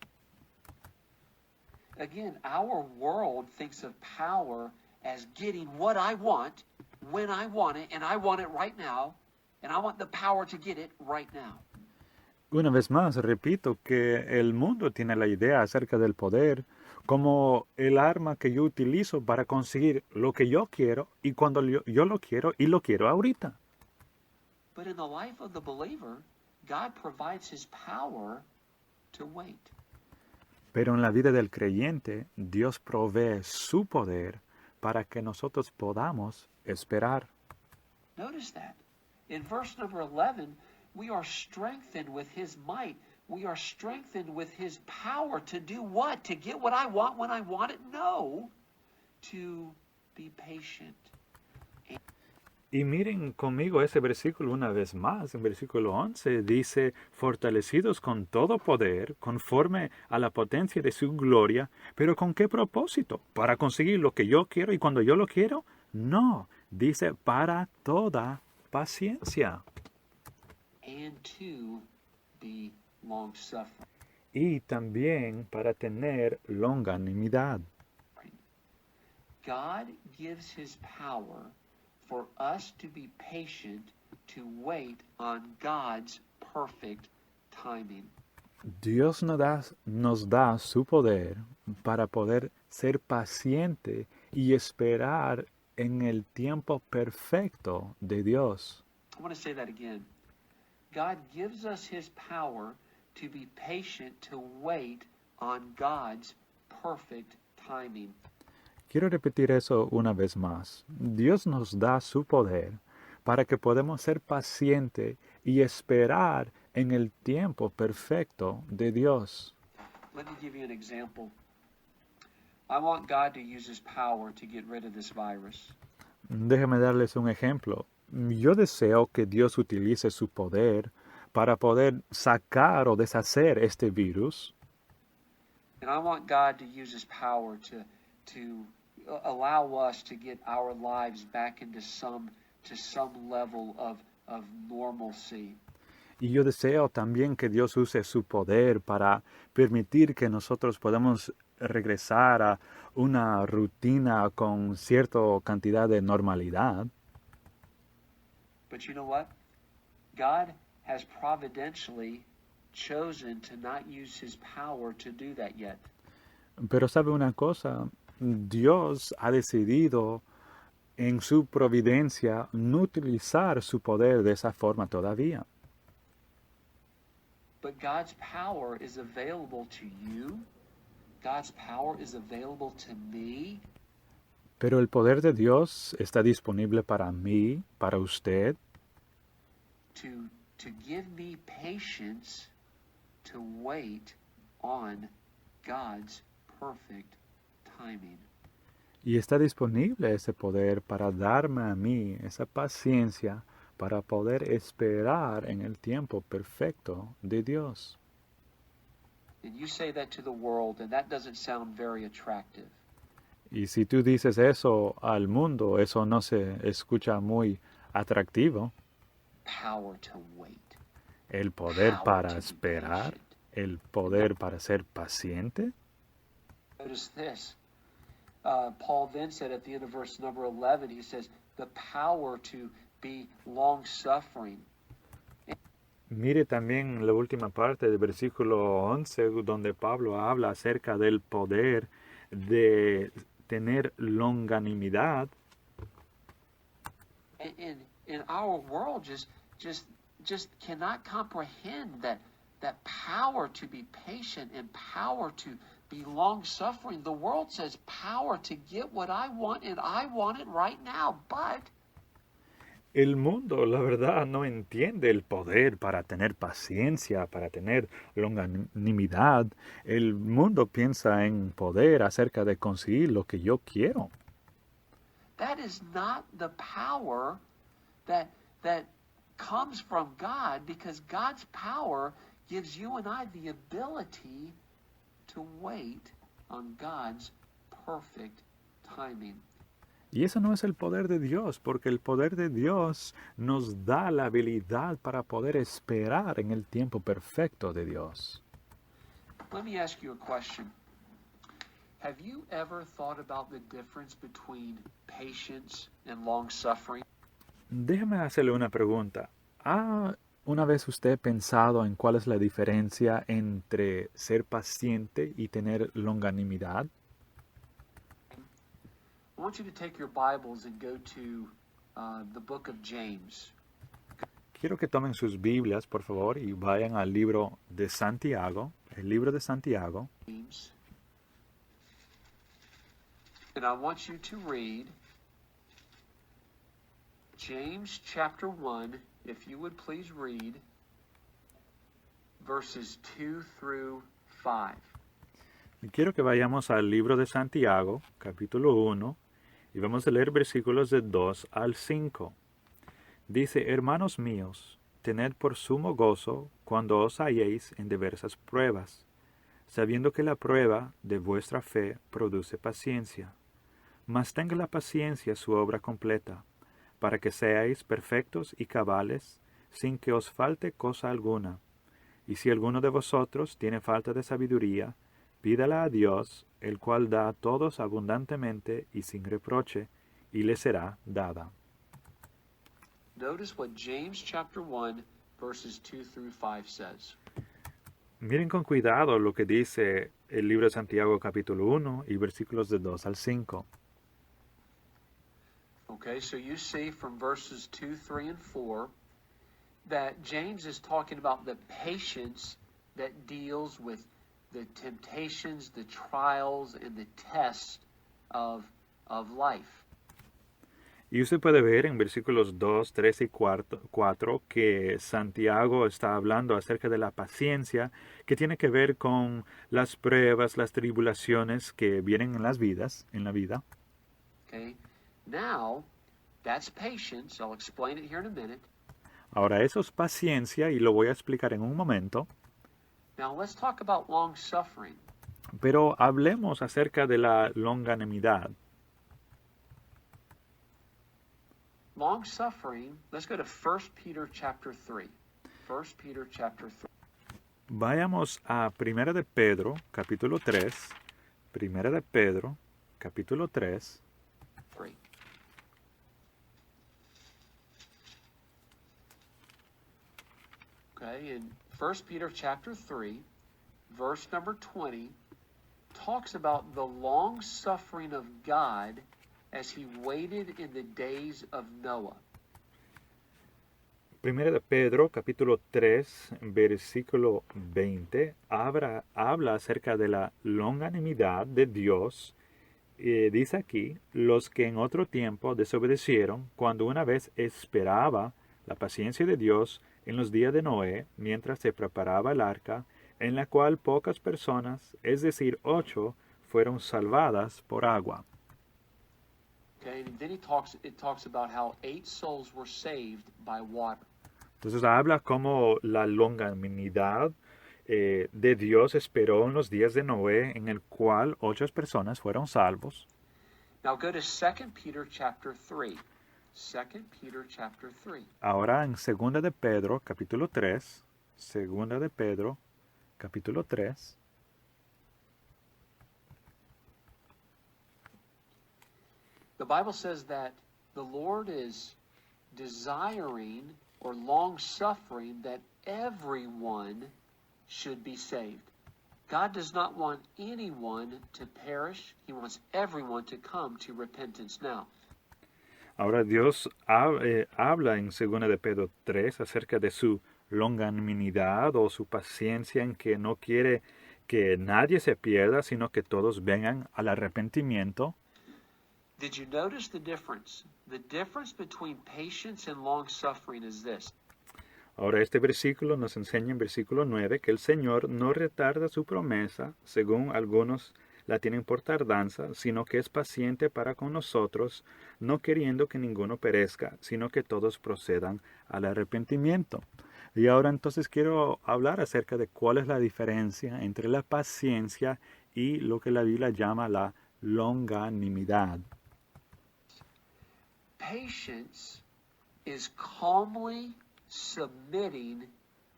Again, our world thinks of power as getting what I want when I want it, and I want it right now, and I want the power to get it right now. Una vez más, repito que el mundo tiene la idea acerca del poder como el arma que yo utilizo para conseguir lo que yo quiero y cuando yo lo quiero y lo quiero ahorita. But in the life of the believer, God provides his power to wait. Pero en la vida del creyente, Dios provee su poder para que nosotros podamos esperar. Notice that. In verse number 11, we are strengthened with his might. We are strengthened with his power to do what? To get what I want when I want it? No. To be patient. Y miren conmigo ese versículo una vez más. En versículo 11 dice, fortalecidos con todo poder, conforme a la potencia de su gloria. ¿Pero con qué propósito? ¿Para conseguir lo que yo quiero y cuando yo lo quiero? No, dice para toda paciencia. And to be long-suffering. Y también para tener longanimidad. God gives his power for us to be patient, to wait on God's perfect timing. Dios nos da su poder para poder ser paciente y esperar en el tiempo perfecto de Dios. I want to say that again. God gives us his power to be patient, to wait on God's perfect timing. Quiero repetir eso una vez más. Dios nos da su poder para que podamos ser pacientes y esperar en el tiempo perfecto de Dios. Let me give you an example. I want God to use his power to get rid of this virus. Déjenme darles un ejemplo. Yo deseo que Dios utilice su poder para poder sacar o deshacer este virus. And I want God to use his power to allow us to get our lives back into some level of normalcy. Y yo deseo también que Dios use su poder para permitir que nosotros podamos regresar a una rutina con cierta cantidad de normalidad. But you know what? God has providentially chosen to not use his power to do that yet. Pero sabe una cosa, Dios ha decidido en su providencia no utilizar su poder de esa forma todavía. But God's power is available to you. God's power is available to me. Pero el poder de Dios está disponible para mí, para usted, to give me patience to wait on God's perfect timing. Y está disponible ese poder para darme a mí esa paciencia para poder esperar en el tiempo perfecto de Dios. And you say that to the world, and that doesn't sound very attractive. Y si tú dices eso al mundo, eso no se escucha muy atractivo. Power to wait. El poder Power para to be esperar, patient. el poder para ser paciente. Notice this. Paul then said at the end of verse number 11, he says, the power to be long-suffering. Mire también la última parte del versículo 11, donde Pablo habla acerca del poder de tener longanimidad. And our world just cannot comprehend that power to be patient and power to be long-suffering. The world says power to get what I want, and I want it right now, but El mundo, la verdad, no entiende el poder para tener paciencia, para tener longanimidad. El mundo piensa en poder acerca de conseguir lo que yo quiero. that is not the power that comes from God, because God's power gives you and I the ability to wait on God's perfect timing. Y eso no es el poder de Dios, porque el poder de Dios nos da la habilidad para poder esperar en el tiempo perfecto de Dios. Let me ask you a question. Have you ever thought about the difference between patience and long-suffering? Déjame hacerle una pregunta. ¿Ha una vez usted pensado en cuál es la diferencia entre ser paciente y tener longanimidad? I want you to take your Bibles and go to the book of James. Quiero que tomen sus Biblias, por favor, y vayan al libro de Santiago, el libro de Santiago. James. And I want you to read James chapter 1, if you would please read verses 2 through 5. Y quiero que vayamos al libro de Santiago, capítulo 1, y vamos a leer versículos de 2 al 5. Dice, hermanos míos, tened por sumo gozo cuando os halléis en diversas pruebas, sabiendo que la prueba de vuestra fe produce paciencia. Mas tenga la paciencia su obra completa, para que seáis perfectos y cabales, sin que os falte cosa alguna. Y si alguno de vosotros tiene falta de sabiduría, pídala a Dios, el cual da a todos abundantemente y sin reproche, y le será dada. Notice what James chapter 1, verses 2 through 5 says. Miren con cuidado lo que dice el libro de Santiago capítulo 1 y versículos de 2 al 5. Okay, so you see from verses 2, 3, and 4 that James is talking about the patience that deals with the temptations, the trials, and the tests of life. Y usted puede ver en versículos 2, 3 y 4 que Santiago está hablando acerca de la paciencia que tiene que ver con las pruebas, las tribulaciones que vienen en la vida. Okay, now that's patience. I'll explain it here in a minute. Ahora eso es paciencia y lo voy a explicar en un momento, Now let's talk about long suffering. pero hablemos acerca de la longanimidad. Long suffering, let's go to 1 Peter chapter 3. 1 Peter chapter 3. Vayamos a Primera de Pedro, capítulo 3. Primera de Pedro, capítulo 3. Okay, in 1 Peter chapter 3, verse number 20, talks about the long suffering of God as he waited in the days of Noah. Primera de Pedro, capítulo 3, versículo 20, habla acerca de la longanimidad de Dios. Dice aquí, los que en otro tiempo desobedecieron, cuando una vez esperaba la paciencia de Dios en los días de Noé, mientras se preparaba el arca, en la cual pocas personas, es decir, 8, fueron salvadas por agua. Okay, and then it talks about how 8 souls were saved by water. Entonces habla como la longanimidad de Dios esperó en los días de Noé, en el cual 8 personas fueron salvos. Now go to 2 Peter chapter 3. 2 Peter chapter 3. Ahora en 2 de Pedro, capítulo 3. 2 de Pedro, capítulo 3. The Bible says that the Lord is desiring or long-suffering that everyone should be saved. God does not want anyone to perish. He wants everyone to come to repentance now. Ahora Dios habla en 2 de Pedro 3 acerca de su longanimidad o su paciencia en que no quiere que nadie se pierda, sino que todos vengan al arrepentimiento. Did you notice the difference? The difference between patience and long-suffering is this. Ahora este versículo nos enseña en versículo 9 que el Señor no retarda su promesa, según algunos la tienen por tardanza, sino que es paciente para con nosotros, no queriendo que ninguno perezca, sino que todos procedan al arrepentimiento. Y ahora entonces quiero hablar acerca de cuál es la diferencia entre la paciencia y lo que la Biblia llama la longanimidad. Patience is calmly submitting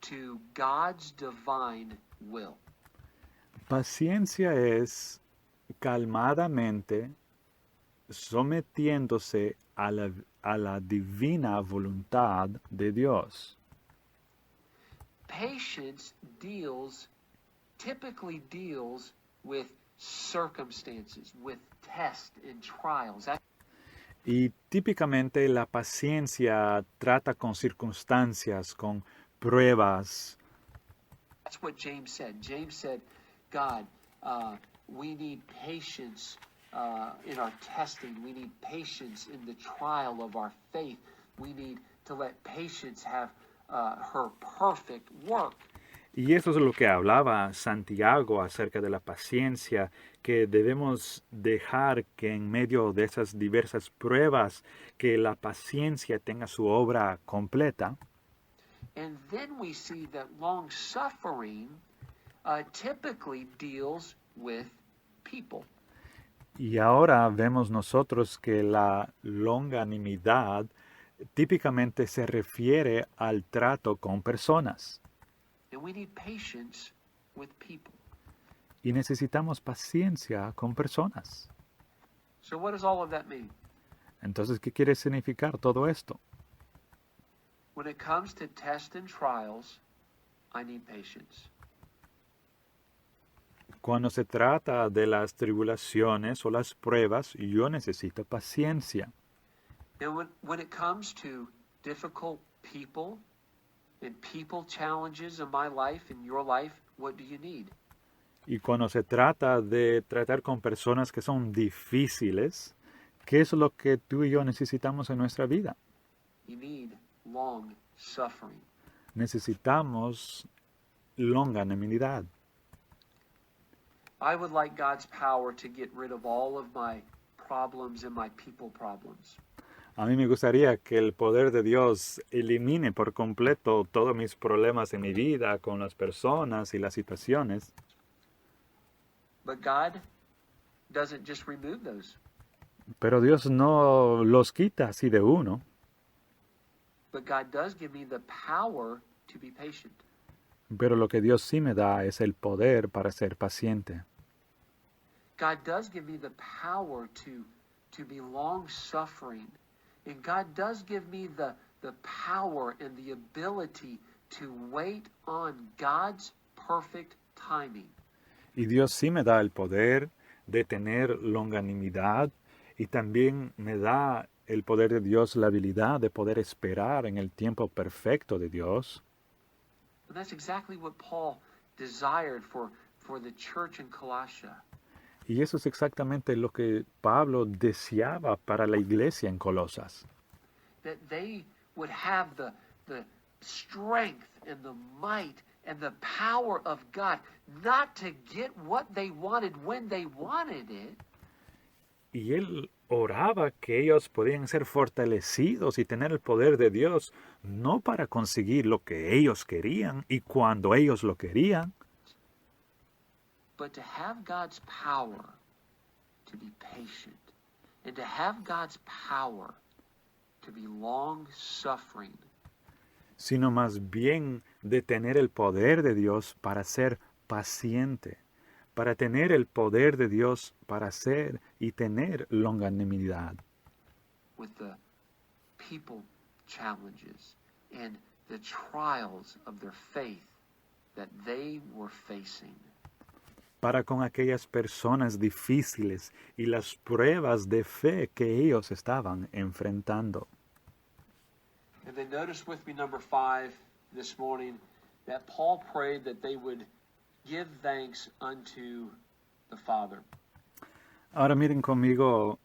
to God's divine will. Paciencia es calmadamente sometiéndose a la divina voluntad de Dios. Patience typically deals with circumstances, with tests and trials. Y típicamente la paciencia trata con circunstancias, con pruebas. That's what James said. James said, God, we need patience in our testing. We need patience in the trial of our faith. We need to let patience have her perfect work. Y eso es lo que hablaba Santiago acerca de la paciencia, que debemos dejar que en medio de esas diversas pruebas, que la paciencia tenga su obra completa. And then we see that long suffering typically deals with people. Y ahora vemos nosotros que la longanimidad típicamente se refiere al trato con personas. And we need patience with people. Y necesitamos paciencia con personas. So what does all of that mean? Entonces, ¿qué quiere significar todo esto? When it comes to tests and trials, I need patience. Cuando se trata de las tribulaciones o las pruebas, yo necesito paciencia. And when it comes to difficult people and people challenges in my life, in your life, what do you need? Y cuando se trata de tratar con personas que son difíciles, ¿qué es lo que tú y yo necesitamos en nuestra vida? You need long suffering. Necesitamos longanimidad. I would like God's power to get rid of all of my problems and my people problems. A mí me gustaría que el poder de Dios elimine por completo todos mis problemas en mi vida con las personas y las situaciones. But God doesn't just remove those. Pero Dios no los quita así de uno. But God does give me the power to be patient. Pero lo que Dios sí me da es el poder para ser paciente. God does give me the power to be long-suffering. And God does give me the power and the ability to wait on God's perfect timing. Y Dios sí me da el poder de tener longanimidad y también me da el poder de Dios, la habilidad de poder esperar en el tiempo perfecto de Dios. And that's exactly what Paul desired for the church in Colossia. Y eso es exactamente lo que Pablo deseaba para la iglesia en Colosas. That they would have the strength and the might and the power of God, not to get what they wanted when they wanted it, Y él oraba que ellos podían ser fortalecidos y tener el poder de Dios, no para conseguir lo que ellos querían y cuando ellos lo querían, but to have God's power to be patient, and to have God's power to be long-suffering, sino más bien de tener el poder de Dios para ser paciente, para tener el poder de Dios para ser y tener longanimidad, with the people challenges and the trials of their faith that they were facing. para con aquellas personas difíciles y las pruebas de fe que ellos estaban enfrentando. And then notice with me number 5 this morning that Paul prayed that they would give thanks unto the Father. Ahora miren conmigo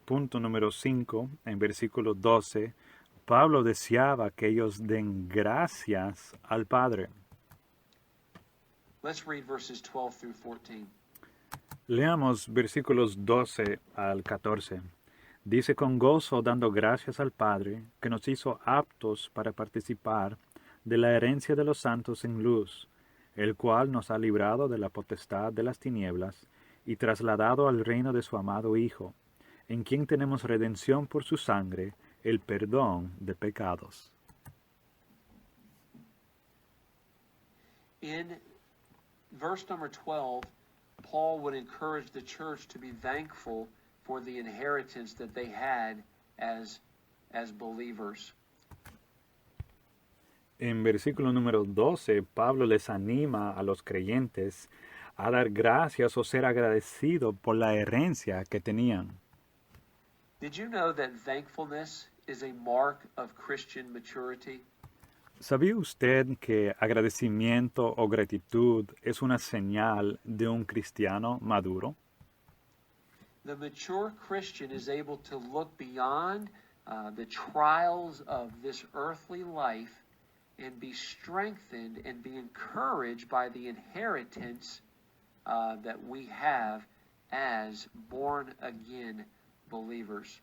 punto número 5, en versículo 12. Pablo deseaba que ellos den gracias al Padre. Let's read verses 12 through 14. Leamos versículos 12 al 14. Dice: con gozo dando gracias al Padre, que nos hizo aptos para participar de la herencia de los santos en luz, el cual nos ha librado de la potestad de las tinieblas y trasladado al reino de su amado Hijo, en quien tenemos redención por su sangre, el perdón de pecados. In verse number 12, Paul would encourage the church to be thankful for the inheritance that they had as believers. En versículo número 12, Pablo les anima a los creyentes a dar gracias o ser agradecido por la herencia que tenían. Did you know that thankfulness is a mark of Christian maturity? ¿Sabía usted que agradecimiento o gratitud es una señal de un cristiano maduro? The mature Christian is able to look beyond the trials of this earthly life and be strengthened and be encouraged by the inheritance that we have as born-again believers.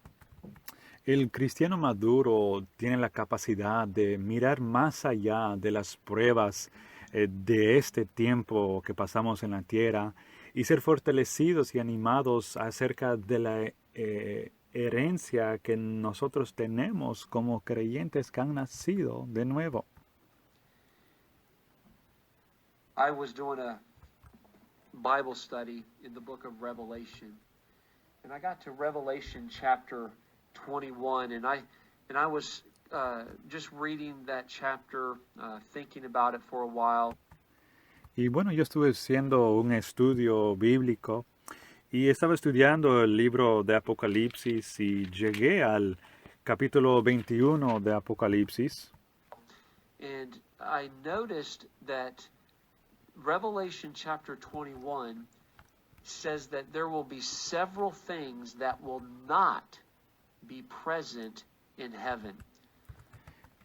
El cristiano maduro tiene la capacidad de mirar más allá de las pruebas de este tiempo que pasamos en la tierra y ser fortalecidos y animados acerca de la herencia que nosotros tenemos como creyentes que han nacido de nuevo. I was doing a Bible study in the book of Revelation, and I got to Revelation chapter 21, and I was just reading that chapter, thinking about it for a while. Y bueno, yo estuve haciendo un estudio bíblico y estaba estudiando el libro de Apocalipsis y llegué al capítulo 21 de Apocalipsis. And I noticed that Revelation chapter 21 says that there will be several things that will not be present in heaven.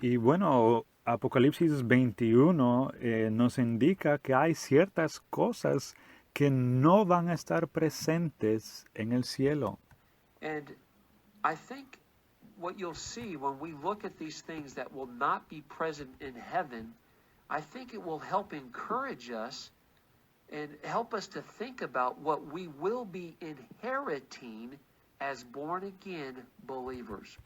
Y bueno, Apocalipsis 21 nos indica que hay ciertas cosas que no van a estar presentes en el cielo. And I think what you'll see when we look at these things that will not be present in heaven, I think it will help encourage us and help us to think about what we will be inheriting as born-again believers.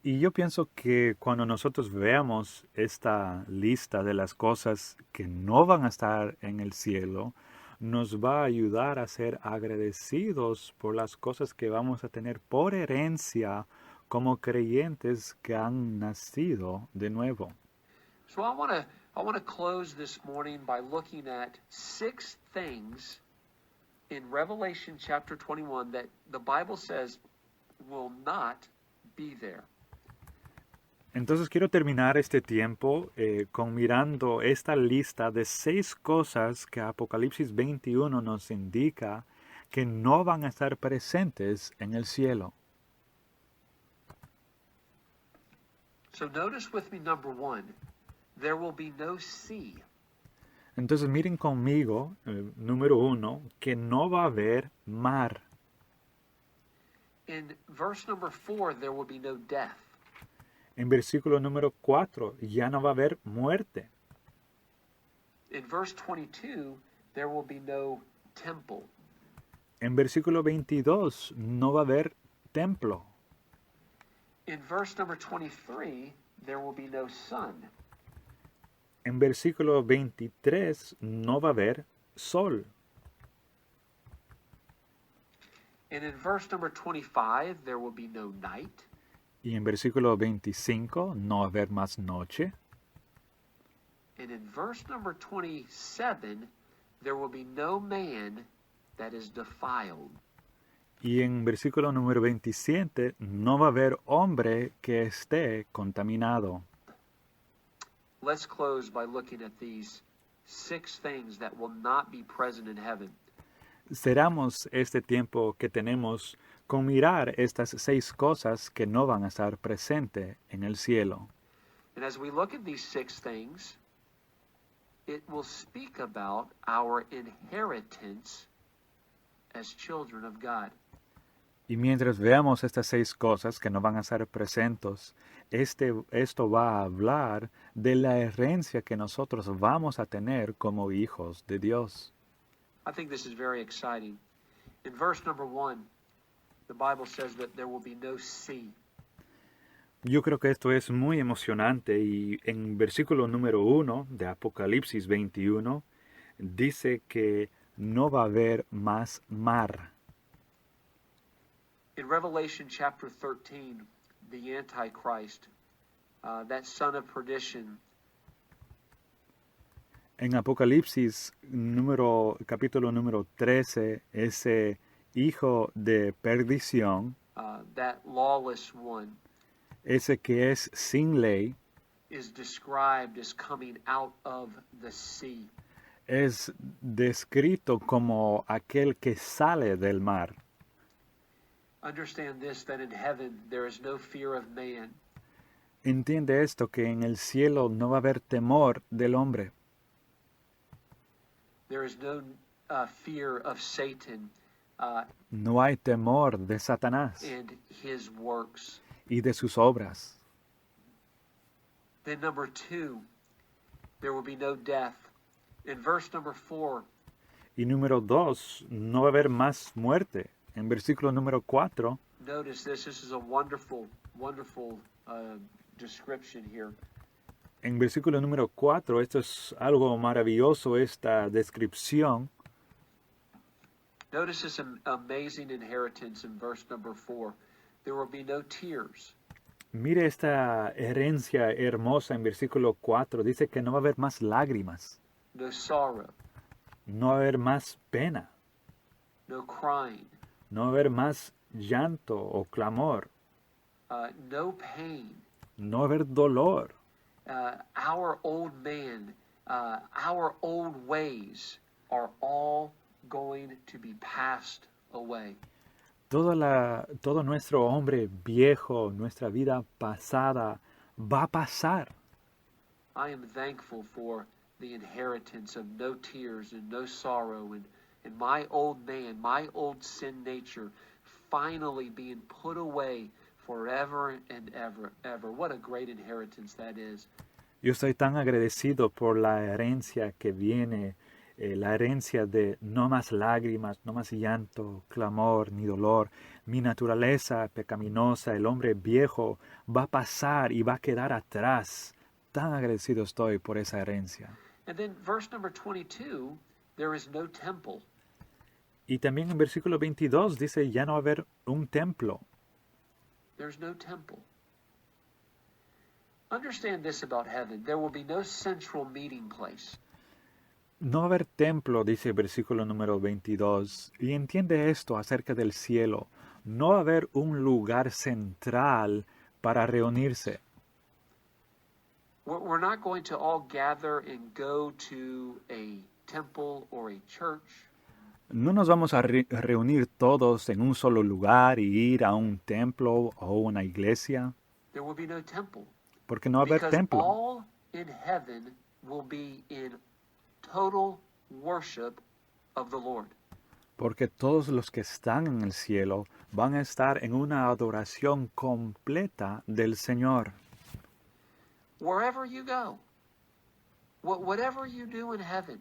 Y yo pienso que cuando nosotros veamos esta lista de las cosas que no van a estar en el cielo, nos va a ayudar a ser agradecidos por las cosas que vamos a tener por herencia como creyentes que han nacido de nuevo. So I want to close this morning by looking at 6 things in Revelation chapter 21 that the Bible says will not be there. Entonces quiero terminar este tiempo con mirando esta lista de 6 cosas que Apocalipsis 21 nos indica que no van a estar presentes en el cielo. So notice with me number 1, there will be no sea. Entonces miren conmigo, número 1, que no va a haber mar. In verse number 4, there will be no death. En versículo número 4, ya no va a haber muerte. In verse 22, there will be no temple. En versículo 22, no va a haber templo. In verse number 23, there will be no sun. En versículo 23, no va a haber sol. And in verse number 25, there will be no night. Y en versículo 25, no va a haber más noche. And in verse number 27, there will be no man that is defiled. Y en versículo número 27, no va a haber hombre que esté contaminado. Let's close by looking at these 6 things that will not be present in heaven. Cerramos este tiempo que tenemos con mirar estas 6 cosas que no van a estar presentes en el cielo. And as we look at these 6 things, it will speak about our inheritance as children of God. Y mientras veamos estas 6 cosas que no van a estar presentes, esto va a hablar de la herencia que nosotros vamos a tener como hijos de Dios. I think this is very exciting. In verse number 1, the Bible says that there will be no sea. Yo creo que esto es muy emocionante y en versículo número 1 de Apocalipsis 21 dice que no va a haber más mar. In Revelation chapter 13, the Antichrist, that son of perdition, En Apocalipsis capítulo número 13, ese hijo de perdición, that lawless one, ese que es sin ley, is described as coming out of the sea. es descrito como aquel que sale del mar. Understand this, that in heaven there is no fear of man. Entiende esto, que en el cielo no va a haber temor del hombre. There is no fear of Satan No hay temor de Satanás and his works. y de sus obras. Then number 2, there will be no death. In verse number 4, Y número 2, no va a haber más muerte. En versículo número 4, notice this. This is a wonderful, wonderful description here. en versículo número 4, esto es algo maravilloso, esta descripción. Notice this amazing inheritance in verse number 4. There will be no tears. Mire esta herencia hermosa en versículo 4. Dice que no va a haber más lágrimas, No sorrow, no va a haber más pena, no crying, no va a haber más llanto o clamor, no pain. no va a haber dolor. Our old man, our old ways are all going to be passed away. Todo nuestro hombre viejo, nuestra vida pasada, va a pasar. I am thankful for the inheritance of no tears and no sorrow and my old man, my old sin nature finally being put away forever and ever. What a great inheritance that is. Yo estoy tan agradecido por la herencia que viene, la herencia de no más lágrimas, no más llanto, clamor ni dolor. Mi naturaleza pecaminosa, el hombre viejo, va a pasar y va a quedar atrás. Tan agradecido estoy por esa herencia. And then verse number 22, there is no temple. Y también en versículo 22 dice, ya no va a haber un templo. There's no temple. Understand this about heaven. There will be no central meeting place. No va a haber templo, dice el versículo número 22. Y entiende esto acerca del cielo. No va a haber un lugar central para reunirse. We're not going to all gather and go to a temple or a church. No nos vamos a reunir todos en un solo lugar y ir a un templo o una iglesia, There will be no temple. porque no va a haber Because templo. all in heaven will be in total worship of the Lord. Porque todos los que están en el cielo van a estar en una adoración completa del Señor. Wherever you go, whatever you do in heaven,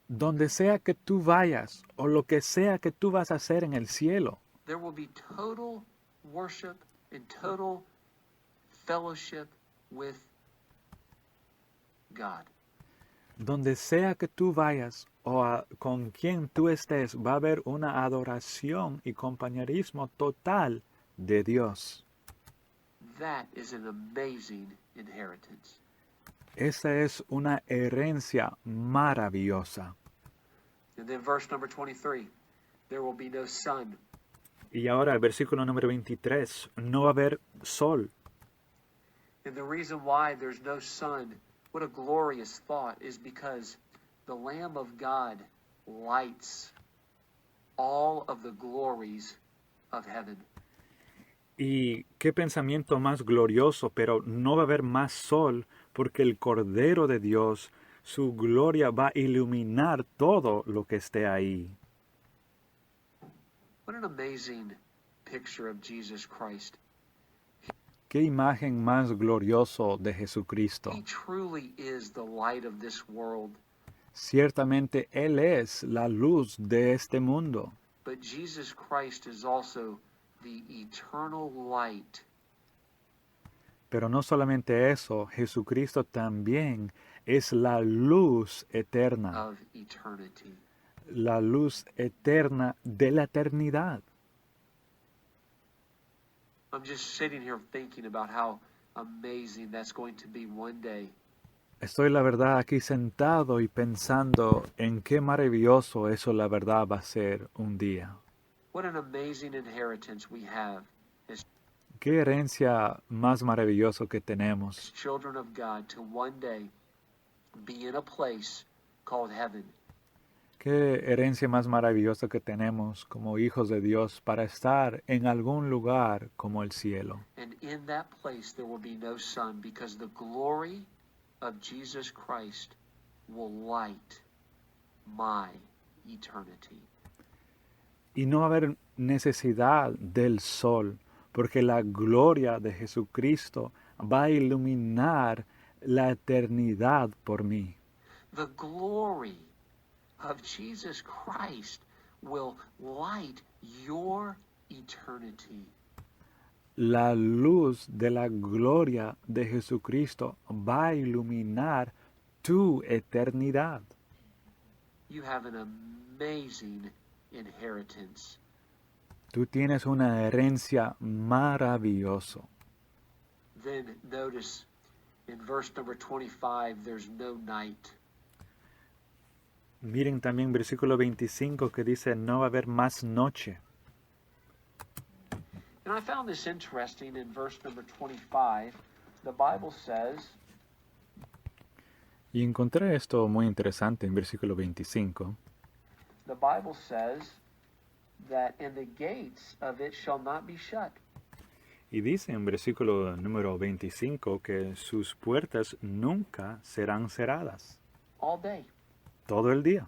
Donde sea que tú vayas o lo que sea que tú vas a hacer en el cielo, there will be total worship and total fellowship with God. donde sea que tú vayas o con quien tú estés, va a haber una adoración y compañerismo total de Dios. That is an amazing inheritance. Esa es una herencia maravillosa. And then verse number 23, there will be no sun. Y ahora el versículo número 23, no va a haber sol. And the reason why there's no sun, what a glorious thought, is because the Lamb of God lights all of the glories of heaven. Y qué pensamiento más glorioso, pero no va a haber más sol porque el Cordero de Dios, su gloria va a iluminar todo lo que esté ahí. What an amazing picture of Jesus Christ. Qué imagen más glorioso de Jesucristo. He truly is the light of this world. Ciertamente Él es la luz de este mundo, But Jesus Christ is also the eternal light pero no solamente eso, Jesucristo también es la luz eterna, of eternity. la luz eterna de la eternidad. I'm just sitting here thinking about how amazing that's going to be one day. Estoy la verdad aquí sentado y pensando en qué maravilloso eso la verdad va a ser un día. What an amazing inheritance we have as Qué herencia más maravillosa que tenemos. children of God to one day be in a place called heaven. Qué herencia más maravillosa que tenemos como hijos de Dios para estar en algún lugar como el cielo. And in that place there will be no sun because the glory of Jesus Christ will light my eternity. Y no va a haber necesidad del sol, porque la gloria de Jesucristo va a iluminar la eternidad por mí. The glory of Jesus Christ will light your eternity. La luz de la gloria de Jesucristo va a iluminar tu eternidad. You have an amazing inheritance. Tú tienes una herencia maravillosa. Then notice in verse number 25, there's no night. Miren también versículo 25 que dice, no va a haber más noche. And I found this interesting in verse number 25. The Bible says, Y encontré esto muy interesante en versículo 25. the Bible says that and the gates of it shall not be shut. Y dice en versículo número 25 que sus puertas nunca serán cerradas. All day. Todo el día.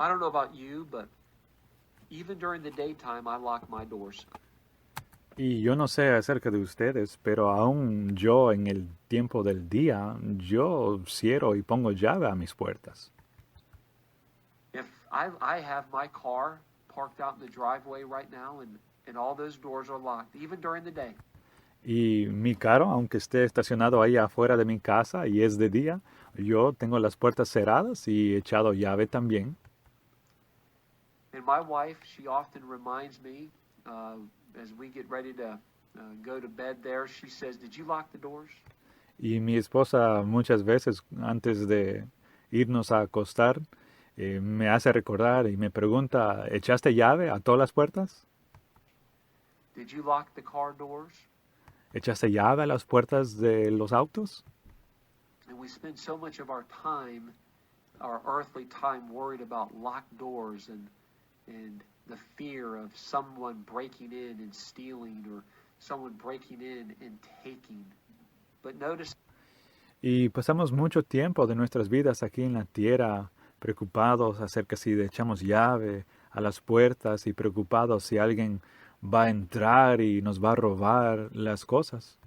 I don't know about you, but even during the daytime, I lock my doors. Y yo no sé acerca de ustedes, pero aún yo en el tiempo del día, yo cierro y pongo llave a mis puertas. If I have my car parked out in the driveway right now, and all those doors are locked, even during the day. Y mi carro, aunque esté estacionado ahí afuera de mi casa y es de día, yo tengo las puertas cerradas y he echado llave también. And my wife, she often reminds me, as we get ready to go to bed there, she says, "Did you lock the doors?" Y mi esposa muchas veces antes de irnos a acostar me hace recordar y me pregunta, ¿echaste llave a todas las puertas? Did you lock the car doors? ¿Echaste llave a las puertas de los autos? And we spend so much of our time, our earthly time, worried about locked doors and the fear of someone breaking in and stealing or someone breaking in and taking. But notice Y pasamos mucho tiempo de nuestras vidas aquí en la tierra preocupados acerca si le echamos llave a las puertas y preocupados si alguien va a entrar y nos va a robar las cosas.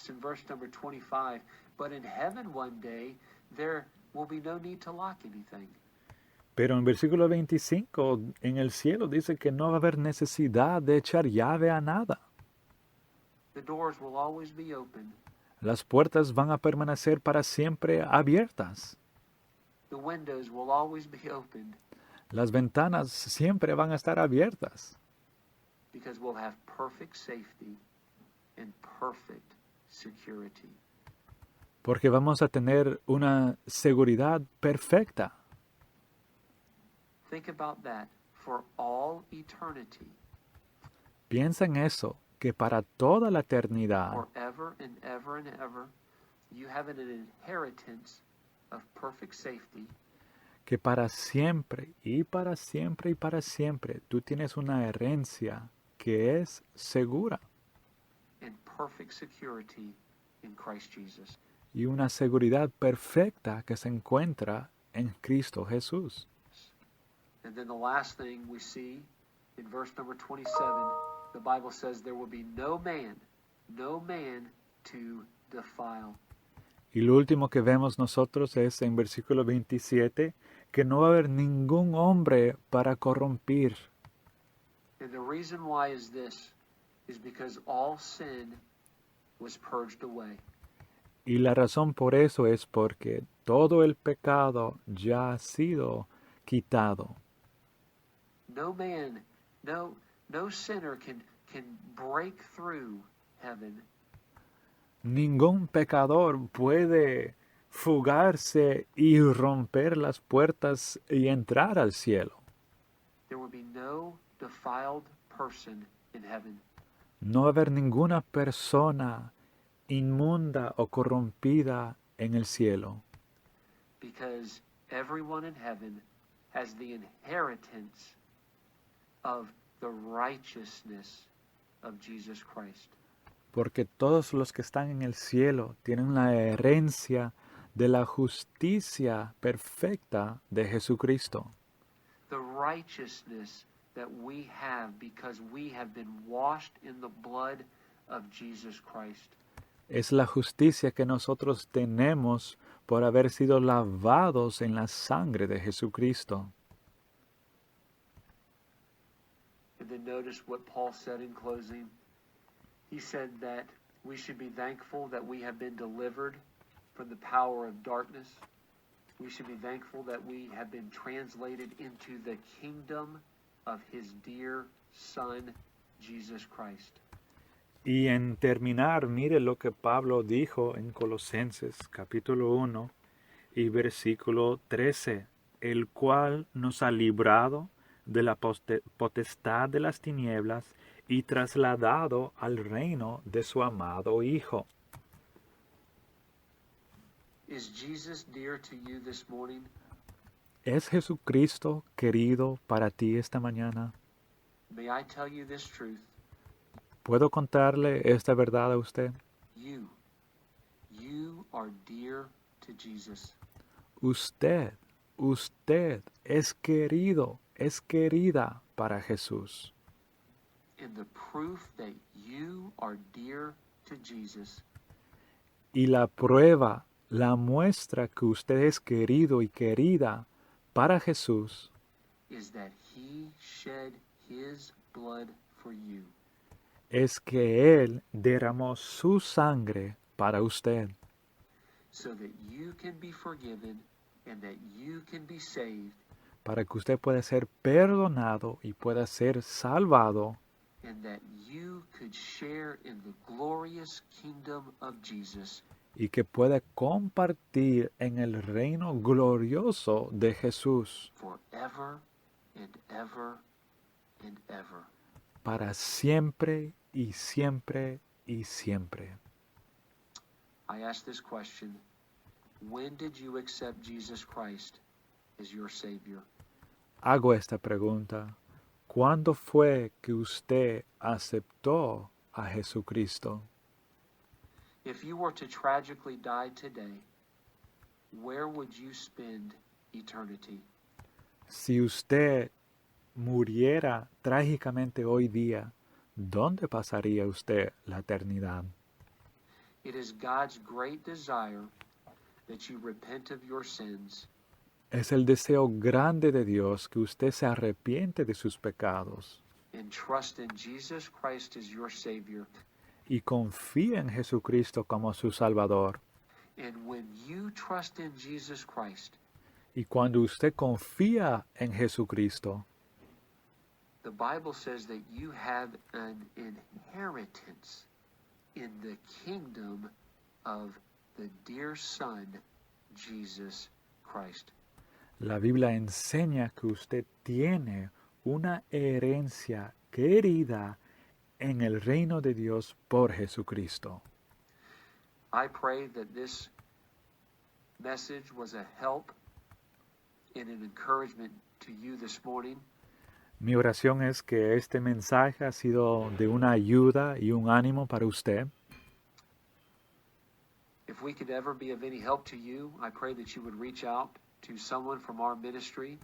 in verse number 25, but in heaven one day there will be no need to lock anything. Pero en versículo 25, en el cielo dice que no va a haber necesidad de echar llave a nada. The doors will always be open. Las puertas van a permanecer para siempre abiertas. The windows will always be opened Las ventanas siempre van a estar abiertas. because we'll have perfect safety and perfect security. Porque vamos a tener una seguridad perfecta. Think about that for all eternity, Piensa en eso, que para toda la eternidad, forever and ever and ever, you have an inheritance of perfect safety que para siempre y para siempre y para siempre tú tienes una herencia que es segura and perfect security in Christ Jesus. y una seguridad perfecta que se encuentra en Cristo Jesús. And then the last thing we see in verse number 27, the Bible says there will be no man to defile. Y lo último que vemos nosotros es en versículo 27 que no va a haber ningún hombre para corrompir. And the reason why is this is because all sin was purged away. Y la razón por eso es porque todo el pecado ya ha sido quitado. No man, no sinner can break through heaven. Ningún pecador puede fugarse y romper las puertas y entrar al cielo. There will be no defiled person in heaven. No va a haber ninguna persona inmunda o corrompida en el cielo, Because everyone in heaven has the inheritance of the righteousness of Jesus Christ. porque todos los que están en el cielo tienen la herencia de la justicia perfecta de Jesucristo. The righteousness that we have because we have been washed in the blood of Jesus Christ. Es la justicia que nosotros tenemos por haber sido lavados en la sangre de Jesucristo. And then notice what Paul said in closing. He said that we should be thankful that we have been delivered from the power of darkness. We should be thankful that we have been translated into the kingdom of his dear Son, Jesus Christ. Y en terminar, mire lo que Pablo dijo en Colosenses capítulo 1 y versículo 13, el cual nos ha librado de la potestad de las tinieblas y trasladado al reino de su amado Hijo. Is Jesus dear to you this morning? ¿Es Jesucristo querido para ti esta mañana? May I tell you this truth? ¿Puedo contarle esta verdad a usted? You are dear to Jesus. Usted es querido, es querida para Jesús. And the proof that you are dear to Jesus Y la prueba, la muestra que usted es querido y querida para Jesús is that he shed his blood for you. es que Él derramó su sangre para usted, So that you can be forgiven and that you can be saved para que usted pueda ser perdonado y pueda ser salvado and that you could share in the glorious kingdom of Jesus y que pueda compartir en el reino glorioso de Jesús forever and ever and ever. para siempre y siempre y siempre. I ask this question. When did you accept Jesus Christ as your Savior? Hago esta pregunta. ¿Cuándo fue que usted aceptó a Jesucristo? If you were to tragically die today, where would you spend eternity? Si usted muriera trágicamente hoy día, ¿dónde pasaría usted la eternidad? It is God's great desire that you repent of your sins Es el deseo grande de Dios que usted se arrepiente de sus pecados and trust in Jesus Christ as your Savior. y confíe en Jesucristo como su Salvador. And when you trust in Jesus Christ, Y cuando usted confía en Jesucristo, the Bible says that you have an inheritance in the kingdom of the dear Son, Jesus Christ. la Biblia enseña que usted tiene una herencia querida en el reino de Dios por Jesucristo. I pray that this message was a help and an encouragement to you this morning. Mi oración es que este mensaje ha sido de una ayuda y un ánimo para usted. If we could ever be of any help to you, I pray that you would reach out to someone from our ministry.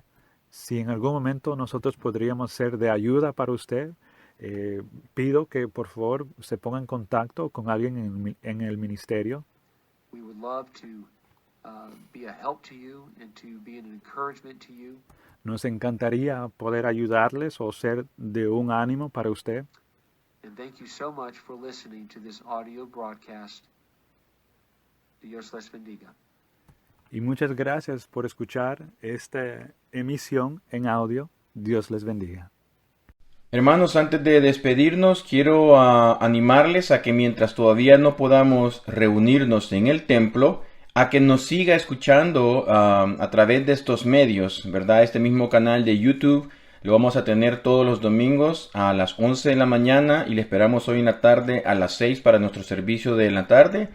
Si en algún momento nosotros podríamos ser de ayuda para usted, pido que por favor se ponga en contacto con alguien en el ministerio. We would love to be a help to you and to be an encouragement to you. Nos encantaría poder ayudarles o ser de un ánimo para usted. And thank you so much for listening to this audio broadcast. Dios les bendiga. Y muchas gracias por escuchar esta emisión en audio. Dios les bendiga. Hermanos, antes de despedirnos, quiero animarles a que mientras todavía no podamos reunirnos en el templo, a que nos siga escuchando a través de estos medios, ¿verdad? Este mismo canal de YouTube lo vamos a tener todos los domingos a las 11 de la mañana y le esperamos hoy en la tarde a las 6 para nuestro servicio de la tarde.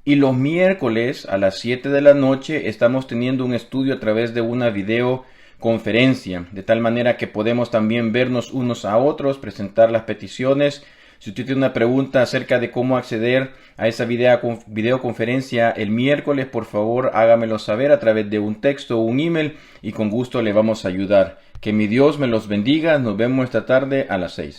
Y los miércoles a las 7 de la noche estamos teniendo un estudio a través de una videoconferencia, de tal manera que podemos también vernos unos a otros, presentar las peticiones. Si usted tiene una pregunta acerca de cómo acceder a esa videoconferencia el miércoles, por favor hágamelo saber a través de un texto o un email y con gusto le vamos a ayudar. Que mi Dios me los bendiga. Nos vemos esta tarde a las 6.